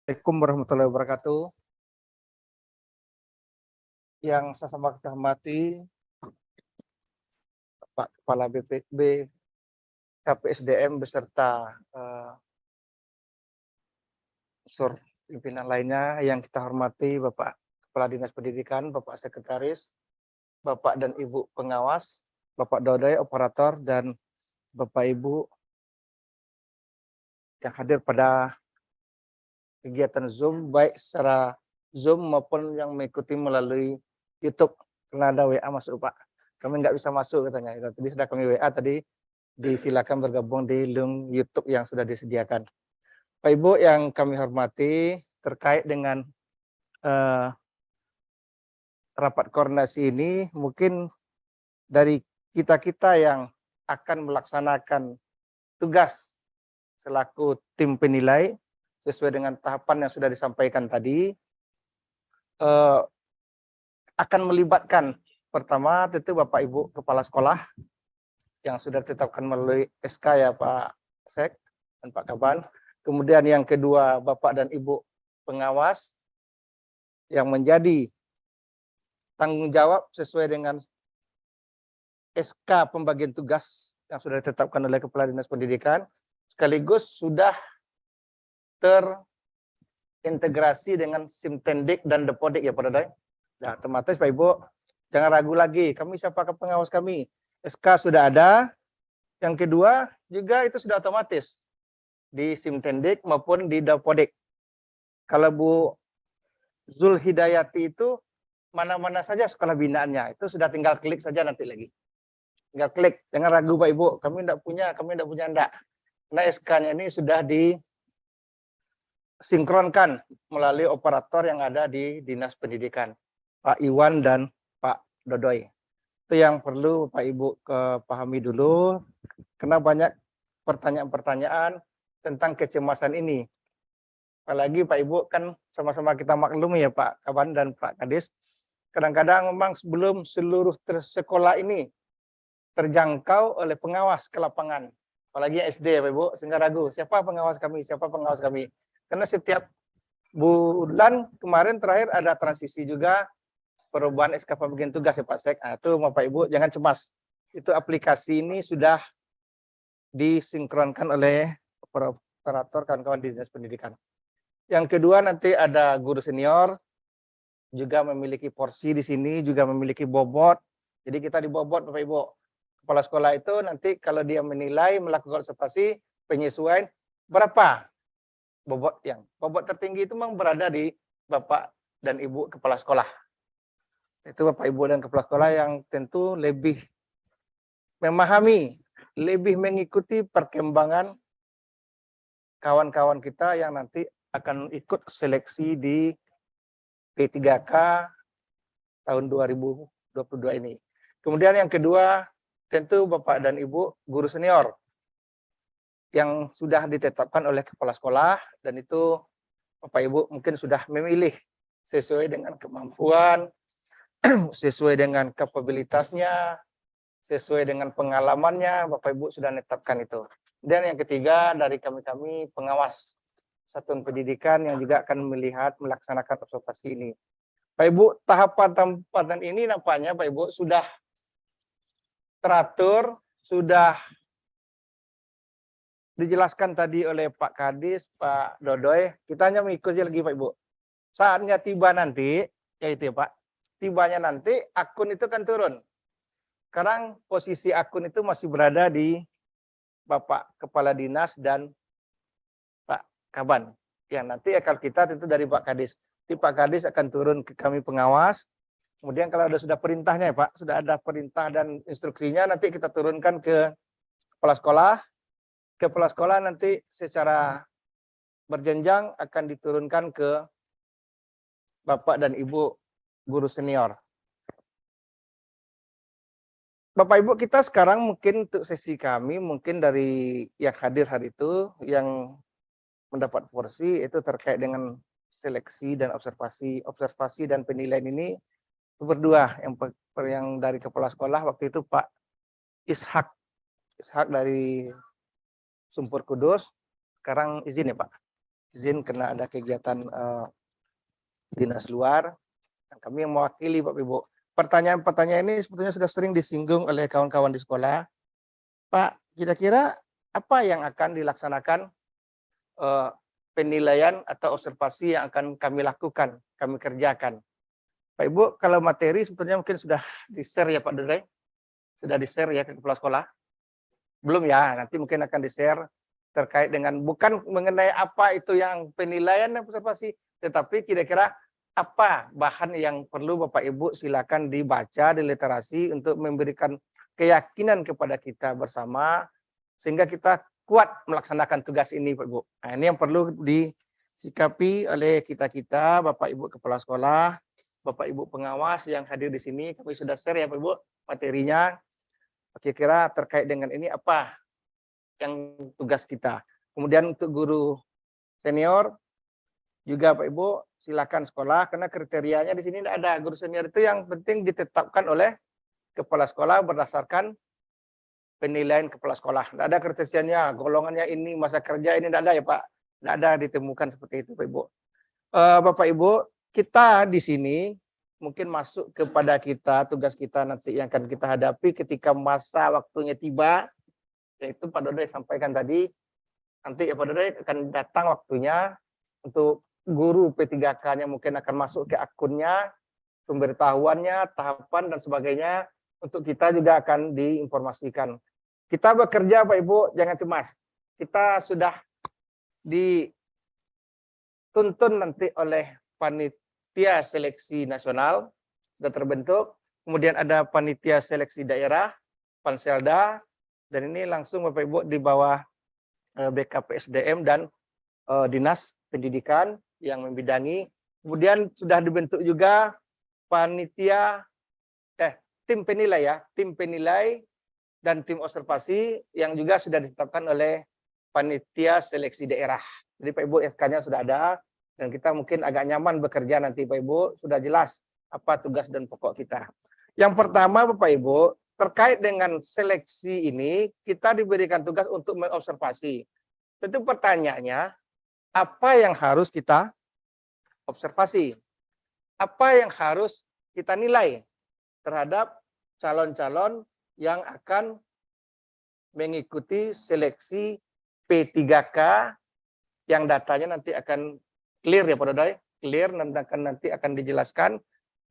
Assalamualaikum warahmatullahi wabarakatuh. Yang saya sama kita hormati Pak Kepala BPB, KPSDM beserta unsur pimpinan lainnya, yang kita hormati Bapak Kepala Dinas Pendidikan, Bapak Sekretaris, Bapak dan Ibu pengawas, Bapak Dodai operator, dan Bapak Ibu yang hadir pada kegiatan Zoom, baik secara Zoom maupun yang mengikuti melalui YouTube. Karena ada WA masuk, Pak. Kami nggak bisa masuk katanya. Tadi sudah kami WA tadi, disilakan bergabung di link YouTube yang sudah disediakan. Pak Ibu yang kami hormati, terkait dengan rapat koordinasi ini, mungkin dari kita-kita yang akan melaksanakan tugas selaku tim penilai, sesuai dengan tahapan yang sudah disampaikan tadi, akan melibatkan pertama tentu Bapak Ibu Kepala Sekolah yang sudah ditetapkan melalui SK ya Pak Sek dan Pak Kaban. Kemudian yang kedua Bapak dan Ibu pengawas yang menjadi tanggung jawab sesuai dengan SK pembagian tugas yang sudah ditetapkan oleh Kepala Dinas Pendidikan, sekaligus sudah terintegrasi dengan Simtendik dan Depodik ya Pak Dodai. Nah, otomatis Pak Ibu jangan ragu lagi, kami siapa pengawas kami, SK sudah ada. Yang kedua juga itu sudah otomatis di Simtendik maupun di Depodik. Kalau Bu Zulhidayati itu mana-mana saja sekolah binaannya, itu sudah tinggal klik saja nanti lagi. Tinggal klik, jangan ragu Pak Ibu, kami tidak punya enggak. Karena SK-nya ini sudah disinkronkan melalui operator yang ada di Dinas Pendidikan, Pak Iwan dan Pak Dodoi. Itu yang perlu Pak Ibu pahami dulu, karena banyak pertanyaan-pertanyaan tentang kecemasan ini. Apalagi Pak Ibu kan sama-sama kita maklumi ya Pak Kaban dan Pak Kadis, kadang-kadang memang sebelum seluruh sekolah ini terjangkau oleh pengawas ke lapangan, apalagi SD ya Pak Ibu, sehingga ragu siapa pengawas kami, karena setiap bulan kemarin terakhir ada transisi juga perubahan SK pembagian tugas ya Pak Sek. Nah, itu Bapak Ibu jangan cemas, itu aplikasi ini sudah disinkronkan oleh operator kawan-kawan di Dinas Pendidikan. Yang kedua nanti ada guru senior juga memiliki porsi di sini, juga memiliki bobot. Jadi kita dibobot Bapak Ibu. Kepala sekolah itu nanti kalau dia menilai, melakukan observasi, penyesuaian berapa bobot tertinggi itu memang berada di Bapak dan Ibu kepala sekolah. Itu Bapak Ibu dan kepala sekolah yang tentu lebih memahami, lebih mengikuti perkembangan kawan-kawan kita yang nanti akan ikut seleksi di P3K tahun 2022 ini. Kemudian yang kedua, tentu Bapak dan Ibu guru senior yang sudah ditetapkan oleh kepala sekolah, dan itu Bapak Ibu mungkin sudah memilih sesuai dengan kemampuan, sesuai dengan kapabilitasnya, sesuai dengan pengalamannya, Bapak Ibu sudah menetapkan itu. Dan yang ketiga, dari kami-kami pengawas satuan pendidikan yang juga akan melaksanakan observasi ini. Pak Ibu, tahapan ini nampaknya Pak Ibu sudah teratur, sudah dijelaskan tadi oleh Pak Kadis, Pak Dodoy. Kita hanya mengikuti lagi Pak Ibu. Saatnya tiba nanti, yaitu Pak, tibanya nanti akun itu kan turun. Sekarang posisi akun itu masih berada di Bapak Kepala Dinas dan Pak Kaban. Yang nanti akan kita tentu dari Pak Kadis. Di Pak Kadis akan turun ke kami pengawas. Kemudian kalau sudah perintahnya ya Pak, sudah ada perintah dan instruksinya, nanti kita turunkan ke kepala sekolah. Kepala sekolah nanti secara berjenjang akan diturunkan ke Bapak dan Ibu guru senior. Bapak Ibu, kita sekarang mungkin untuk sesi kami, mungkin dari yang hadir hari itu, yang mendapat porsi itu terkait dengan seleksi dan observasi dan penilaian ini berdua. Yang dari kepala sekolah waktu itu Pak Ishak dari Sumpur Kudus. Sekarang izin ya Pak, izin karena ada kegiatan dinas luar. Dan kami yang mewakili Bapak Ibu. Pertanyaan-pertanyaan ini sebetulnya sudah sering disinggung oleh kawan-kawan di sekolah. Pak, kira-kira apa yang akan dilaksanakan penilaian atau observasi yang akan kami lakukan, kami kerjakan? Pak Ibu, kalau materi sebetulnya mungkin sudah di-share ya Pak Dodai? Sudah di-share ya ke kepala sekolah? Belum ya, nanti mungkin akan di-share terkait dengan bukan mengenai apa itu yang penilaian dan observasi, tetapi kira-kira apa bahan yang perlu Bapak Ibu silakan dibaca, diliterasi untuk memberikan keyakinan kepada kita bersama sehingga kita kuat melaksanakan tugas ini Pak Ibu. Nah, ini yang perlu disikapi oleh kita-kita, Bapak Ibu kepala sekolah, Bapak Ibu pengawas yang hadir di sini. Kami sudah share ya Pak Ibu materinya. Kira-kira terkait dengan ini apa yang tugas kita. Kemudian untuk guru senior juga Pak Ibu silakan sekolah, karena kriterianya di sini tidak ada. Guru senior itu yang penting ditetapkan oleh kepala sekolah berdasarkan penilaian kepala sekolah. Tidak ada kriterianya, golongannya ini, masa kerja ini, tidak ada ya Pak. Tidak ada ditemukan seperti itu Pak Ibu. Bapak Ibu, kita di sini mungkin masuk kepada kita, tugas kita nanti yang akan kita hadapi ketika masa waktunya tiba, yaitu Pak Dodai sampaikan tadi, nanti ya Pak Dodai akan datang waktunya untuk guru P3K-nya mungkin akan masuk ke akunnya, pemberitahuannya, tahapan dan sebagainya, untuk kita juga akan diinformasikan. Kita bekerja Pak Ibu, jangan cemas. Kita sudah dituntun nanti oleh panitia seleksi nasional, sudah terbentuk. Kemudian ada panitia seleksi daerah, Panselda, dan ini langsung Bapak Ibu di bawah BKPSDM dan Dinas Pendidikan yang membidangi. Kemudian sudah dibentuk juga panitia, tim penilai ya, tim penilai dan tim observasi yang juga sudah ditetapkan oleh panitia seleksi daerah. Jadi Pak Ibu SK-nya sudah ada dan kita mungkin agak nyaman bekerja nanti Pak Ibu, sudah jelas apa tugas dan pokok kita. Yang pertama Bapak Ibu, terkait dengan seleksi ini kita diberikan tugas untuk mengobservasi. Tentu pertanyaannya, apa yang harus kita observasi? Apa yang harus kita nilai terhadap calon-calon yang akan mengikuti seleksi P3K yang datanya nanti akan clear ya Pak Dodai, clear nanti akan dijelaskan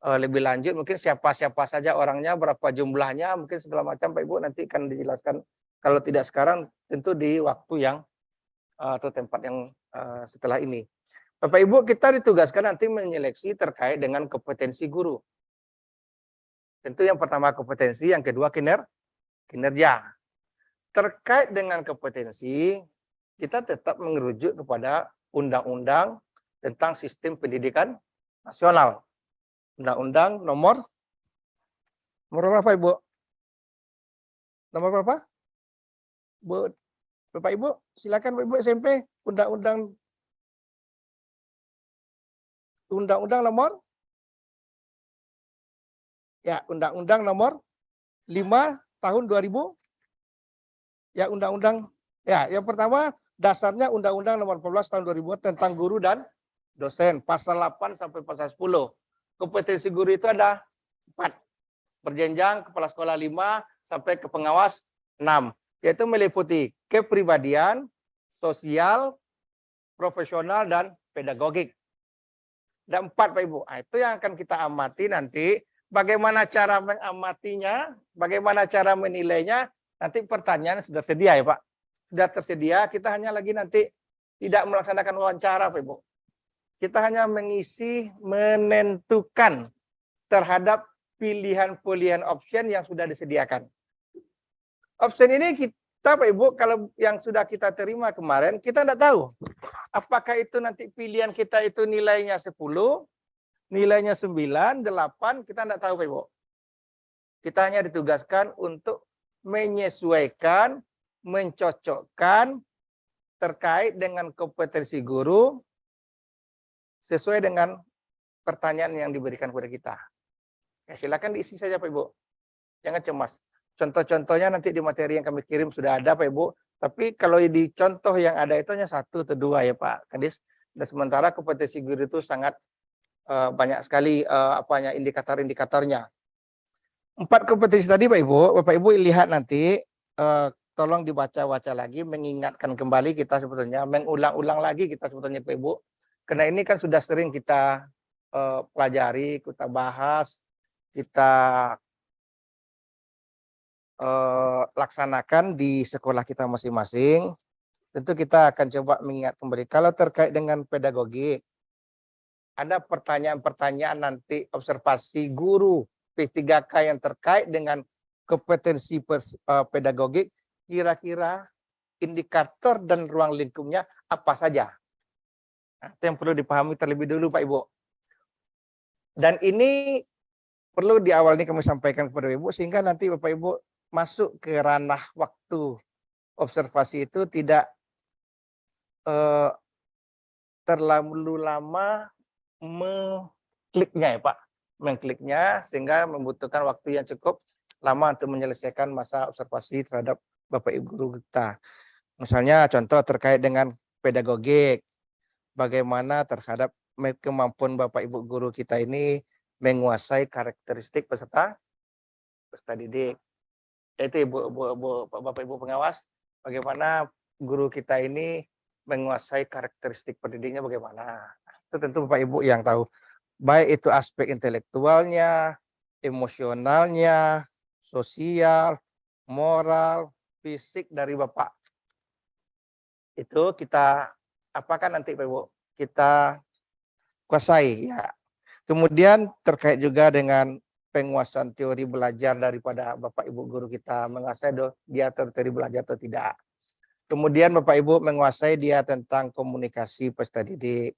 lebih lanjut, mungkin siapa-siapa saja orangnya, berapa jumlahnya, mungkin segala macam Pak Ibu nanti akan dijelaskan. Kalau tidak sekarang tentu di waktu yang atau tempat yang setelah ini. Bapak Ibu, kita ditugaskan nanti menyeleksi terkait dengan kompetensi guru. Tentu yang pertama kompetensi, yang kedua kinerja. Terkait dengan kompetensi, kita tetap merujuk kepada undang-undang tentang sistem pendidikan nasional. Undang-undang nomor berapa, Ibu? Nomor berapa? Bu, Bapak Ibu, silakan Bapak Ibu SMP, Undang-undang nomor Undang-Undang nomor 5 tahun 2000. Ya, undang-undang yang pertama dasarnya Undang-Undang nomor 14 tahun 2000 tentang guru dan dosen, pasal 8 sampai pasal 10. Kompetensi guru itu ada 4. Berjenjang kepala sekolah 5 sampai ke pengawas 6, yaitu meliputi kepribadian, sosial, profesional, dan pedagogik. Ada 4, Pak Ibu. Nah, itu yang akan kita amati nanti. Bagaimana cara mengamatinya, bagaimana cara menilainya, nanti pertanyaan sudah sedia ya Pak. Sudah tersedia, kita hanya lagi nanti tidak melaksanakan wawancara Pak Ibu. Kita hanya mengisi, menentukan terhadap pilihan-pilihan option yang sudah disediakan. Option ini kita Pak Ibu, kalau yang sudah kita terima kemarin, kita tidak tahu. Apakah itu nanti pilihan kita itu nilainya 10, nilainya 9, 8, kita tidak tahu Pak Ibu. Kita hanya ditugaskan untuk menyesuaikan, mencocokkan terkait dengan kompetensi guru sesuai dengan pertanyaan yang diberikan kepada kita. Ya, silakan diisi saja Pak Ibu. Jangan cemas. Contoh-contohnya nanti di materi yang kami kirim sudah ada Pak Ibu. Tapi kalau di contoh yang ada itu hanya 1 atau 2 ya Pak Kadis. Dan sementara kompetensi guru itu sangat banyak sekali indikator-indikatornya. 4 kompetensi tadi Bapak Ibu lihat nanti, tolong dibaca-baca lagi, mengingatkan kembali kita sebetulnya, mengulang-ulang lagi kita sebetulnya Bapak Ibu. Karena ini kan sudah sering kita pelajari, kita bahas, kita laksanakan di sekolah kita masing-masing. Tentu kita akan coba mengingat kembali. Kalau terkait dengan pedagogik, ada pertanyaan-pertanyaan nanti observasi guru P3K yang terkait dengan kompetensi pedagogik, kira-kira indikator dan ruang lingkupnya apa saja. Nah, itu yang perlu dipahami terlebih dulu Pak Ibu. Dan ini perlu di awal ini kami sampaikan kepada Ibu, sehingga nanti Bapak Ibu masuk ke ranah waktu observasi itu tidak terlalu lama mengkliknya ya Pak. Mengkliknya sehingga membutuhkan waktu yang cukup lama untuk menyelesaikan masa observasi terhadap Bapak Ibu guru kita. Misalnya contoh terkait dengan pedagogik, bagaimana terhadap kemampuan Bapak Ibu guru kita ini menguasai karakteristik peserta didik. Itu Bapak Ibu pengawas, bagaimana guru kita ini menguasai karakteristik pendidiknya bagaimana. Itu tentu Bapak Ibu yang tahu. Baik itu aspek intelektualnya, emosionalnya, sosial, moral, fisik dari Bapak. Itu kita apakan nanti Bapak Ibu? Kita kuasai ya. Kemudian terkait juga dengan penguasaan teori belajar daripada Bapak Ibu guru kita, menguasai dia teori belajar atau tidak. Kemudian Bapak Ibu menguasai dia tentang komunikasi peserta didik,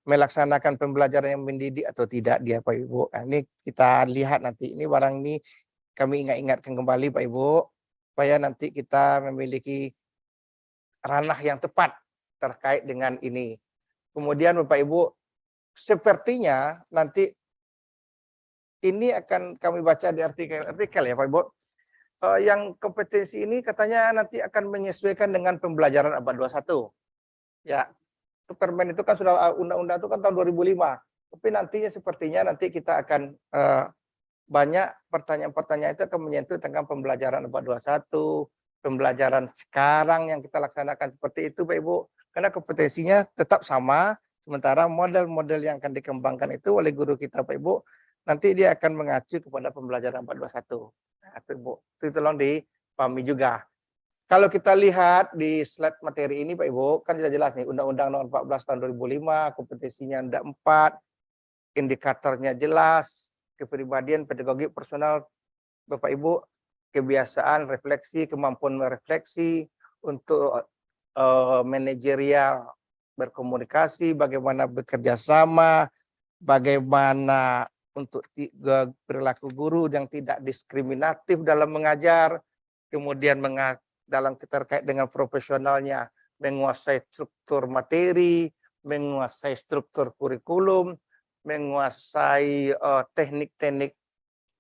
melaksanakan pembelajaran yang mendidik atau tidak dia Pak Ibu. Nah, ini kita lihat nanti, ini barang ini kami ingatkan kembali Pak Ibu, supaya nanti kita memiliki ranah yang tepat terkait dengan ini. Kemudian Bapak Ibu, sepertinya nanti ini akan kami baca di artikel ya Pak Ibu. Yang kompetensi ini katanya nanti akan menyesuaikan dengan pembelajaran abad 21. Ya, Permen itu kan sudah undang-undang itu kan tahun 2005. Tapi nantinya sepertinya nanti kita akan banyak pertanyaan-pertanyaan itu akan menyentuh tentang pembelajaran abad 21, pembelajaran sekarang yang kita laksanakan seperti itu Pak Ibu. Karena kompetensinya tetap sama, sementara model-model yang akan dikembangkan itu oleh guru kita Pak Ibu, nanti dia akan mengacu kepada pembelajaran 421. Nah, Ibu, itu tolong dipahami juga. Kalau kita lihat di slide materi ini Pak Ibu, kan sudah jelas nih Undang-Undang Nomor 14 Tahun 2005, kompetensinya ada 4, indikatornya jelas, kepribadian, pedagogi, personal, Bapak Ibu, kebiasaan, refleksi, kemampuan merefleksi untuk manajerial, berkomunikasi, bagaimana bekerja sama, bagaimana untuk perilaku guru yang tidak diskriminatif dalam mengajar, kemudian dalam terkait dengan profesionalnya, menguasai struktur materi, menguasai struktur kurikulum, menguasai teknik-teknik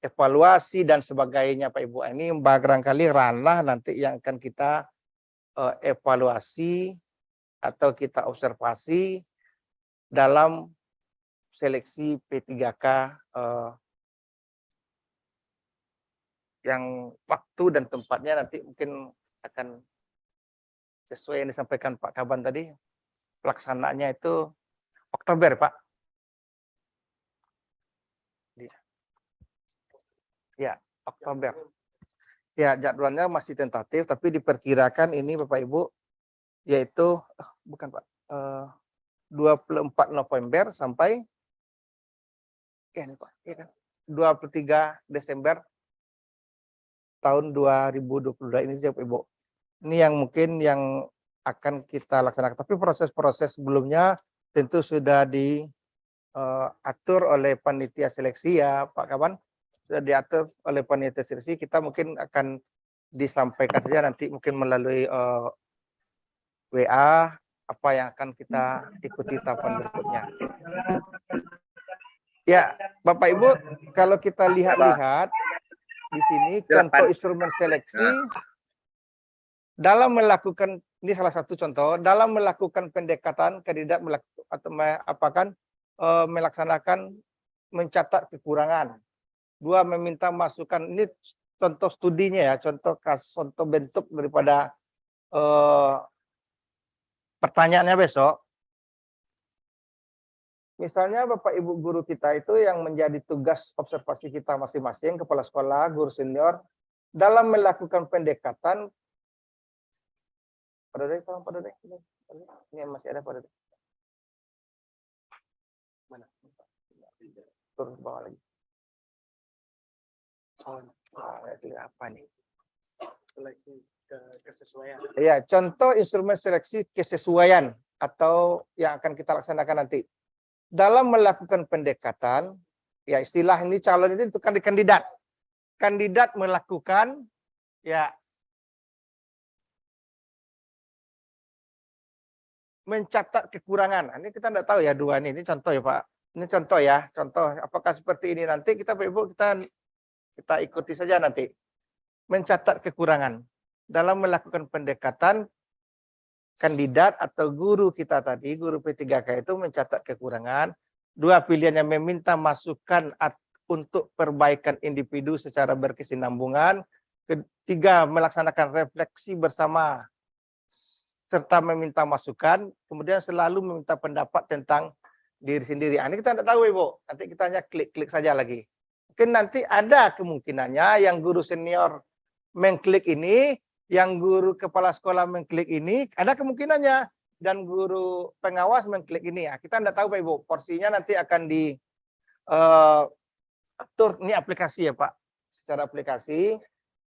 evaluasi dan sebagainya, Pak Ibu. Ini barangkali ranah nanti yang akan kita evaluasi atau kita observasi dalam seleksi P3K yang waktu dan tempatnya nanti mungkin akan sesuai yang disampaikan Pak Kaban tadi. Pelaksanaannya itu Oktober, Pak. Ya, Oktober. Ya, jadwalnya masih tentatif, tapi diperkirakan ini Bapak Ibu, yaitu, bukan Pak, 24 November sampai, ya ini Pak, ya kan, 23 Desember tahun 2022 ini Bapak Ibu. Ini yang mungkin yang akan kita laksanakan. Tapi proses-proses sebelumnya tentu sudah diatur oleh panitia seleksi ya Pak Kaban. Sudah diatur oleh panitia seleksi, kita mungkin akan disampaikan saja nanti mungkin melalui WA apa yang akan kita ikuti tahapan berikutnya. Ya, Bapak Ibu, kalau kita lihat-lihat di sini contoh instrumen seleksi dalam melakukan, ini salah satu contoh, dalam melakukan pendekatan kandidat melaksanakan mencatat kekurangan. 2, meminta masukan. Ini contoh studinya ya, contoh bentuk daripada pertanyaannya besok. Misalnya Bapak Ibu guru kita itu yang menjadi tugas observasi kita masing-masing, kepala sekolah, guru senior, dalam melakukan pendekatan. Pak Dodai, tolong Pak Dodai. Ini masih ada Pak Dodai. Mana? Turun ke bawah lagi. Itu apa nih? Seleksi kesesuaian. Iya, contoh instrumen seleksi kesesuaian atau yang akan kita laksanakan nanti. Dalam melakukan pendekatan, ya istilah ini calon ini untuk kandidat. Kandidat melakukan ya mencatat kekurangan. Ini kita tidak tahu ya 2 ini contoh ya Pak. Ini contoh ya, contoh apakah seperti ini nanti kita Pak Ibu kita ikuti saja nanti. Mencatat kekurangan dalam melakukan pendekatan, kandidat atau guru kita tadi, guru P3K itu mencatat kekurangan. 2, pilihannya meminta masukan untuk perbaikan individu secara berkesinambungan. 3, melaksanakan refleksi bersama serta meminta masukan. Kemudian selalu meminta pendapat tentang diri sendiri. Ini kita tidak tahu Ibu. Nanti kita hanya klik saja lagi. Mungkin nanti ada kemungkinannya yang guru senior mengklik ini, yang guru kepala sekolah mengklik ini, ada kemungkinannya, dan guru pengawas mengklik ini. Ya, kita tidak tahu Pak Ibu, porsinya nanti akan diatur, ini aplikasi ya Pak, secara aplikasi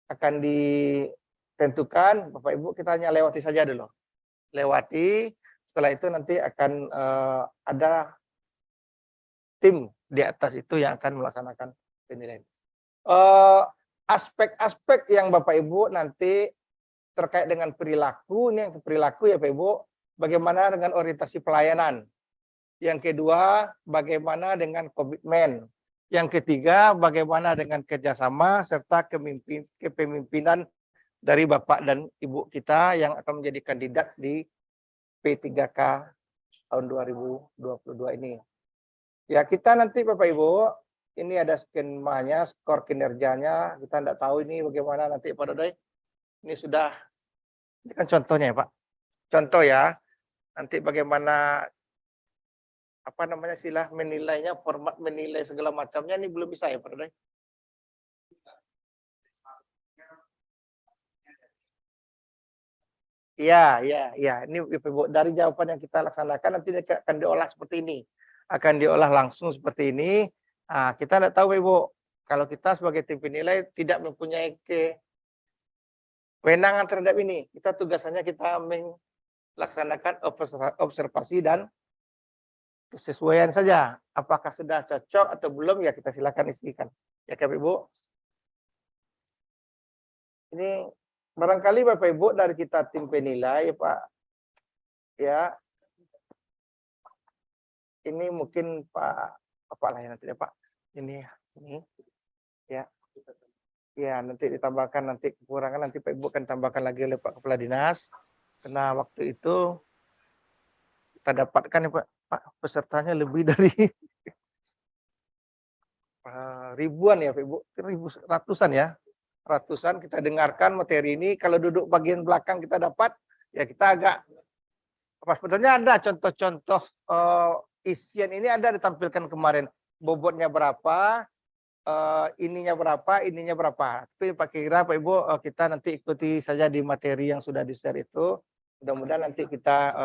akan ditentukan, Bapak Ibu kita hanya lewati saja dulu. Lewati, setelah itu nanti akan ada tim di atas itu yang akan melaksanakan penilaian. Aspek-aspek yang Bapak Ibu nanti terkait dengan perilaku, ini yang perilaku ya Pak Ibu, bagaimana dengan orientasi pelayanan. Yang kedua, bagaimana dengan komitmen. Yang ketiga, bagaimana dengan kerjasama serta kepemimpinan dari Bapak dan Ibu kita yang akan menjadi kandidat di P3K tahun 2022 ini. Ya kita nanti Bapak Ibu, ini ada skemanya, skor kinerjanya, kita tidak tahu ini bagaimana nanti Pak Dodai. Ini sudah, ini kan contohnya ya Pak. Contoh ya, nanti bagaimana, apa namanya istilah menilainya, format menilai segala macamnya, ini belum bisa ya Pak Dodai. Iya, ini Ibu, dari jawaban yang kita laksanakan nanti akan diolah seperti ini. Akan diolah langsung seperti ini. Nah, kita tidak tahu Ibu, kalau kita sebagai tim penilai tidak mempunyai kewenangan terhadap ini. Kita tugasannya kita laksanakan observasi dan kesesuaian saja. Apakah sudah cocok atau belum ya kita silakan isikan. Ya Bapak Ibu. Ini barangkali Bapak Ibu dari kita tim penilai Pak. Ya. Ini mungkin Pak lah ya nanti ya Pak. Ini ya. Ya, nanti ditambahkan nanti kekurangan nanti Pak Ibu akan tambahkan lagi oleh Pak Kepala Dinas. Karena waktu itu kita dapatkan ya Pak pesertanya lebih dari ribuan ya Pak Ibu, ratusan ya. Ratusan kita dengarkan materi ini, kalau duduk bagian belakang kita dapat, ya kita agak sebetulnya ada contoh-contoh isian ini ada ditampilkan kemarin. Bobotnya berapa, ininya berapa. Tapi Pak Kira, Pak Ibu, kita nanti ikuti saja di materi yang sudah di-share itu. Mudah-mudahan nanti kita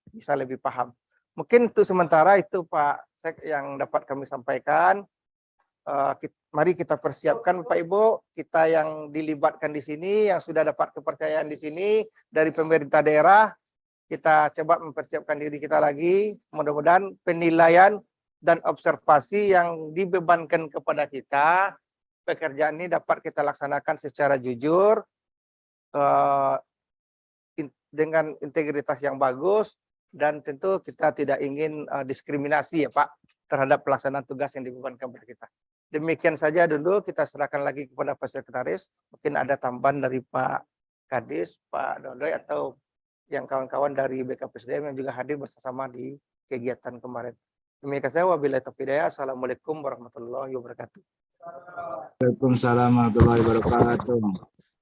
bisa lebih paham. Mungkin untuk sementara itu Pak Sek yang dapat kami sampaikan. Mari kita persiapkan Pak Ibu, kita yang dilibatkan di sini, yang sudah dapat kepercayaan di sini dari pemerintah daerah, kita coba mempersiapkan diri kita lagi. Mudah-mudahan penilaian dan observasi yang dibebankan kepada kita, pekerjaan ini dapat kita laksanakan secara jujur, dengan integritas yang bagus, dan tentu kita tidak ingin diskriminasi ya Pak, terhadap pelaksanaan tugas yang dibebankan kepada kita. Demikian saja dulu, kita serahkan lagi kepada Pak Sekretaris, mungkin ada tambahan dari Pak Kadis, Pak Dodoy, atau yang kawan-kawan dari BKPSDM yang juga hadir bersama di kegiatan kemarin. Demikian saya, wabillahi taufiq hidayah. Assalamualaikum warahmatullahi wabarakatuh. Waalaikumsalam warahmatullahi wabarakatuh.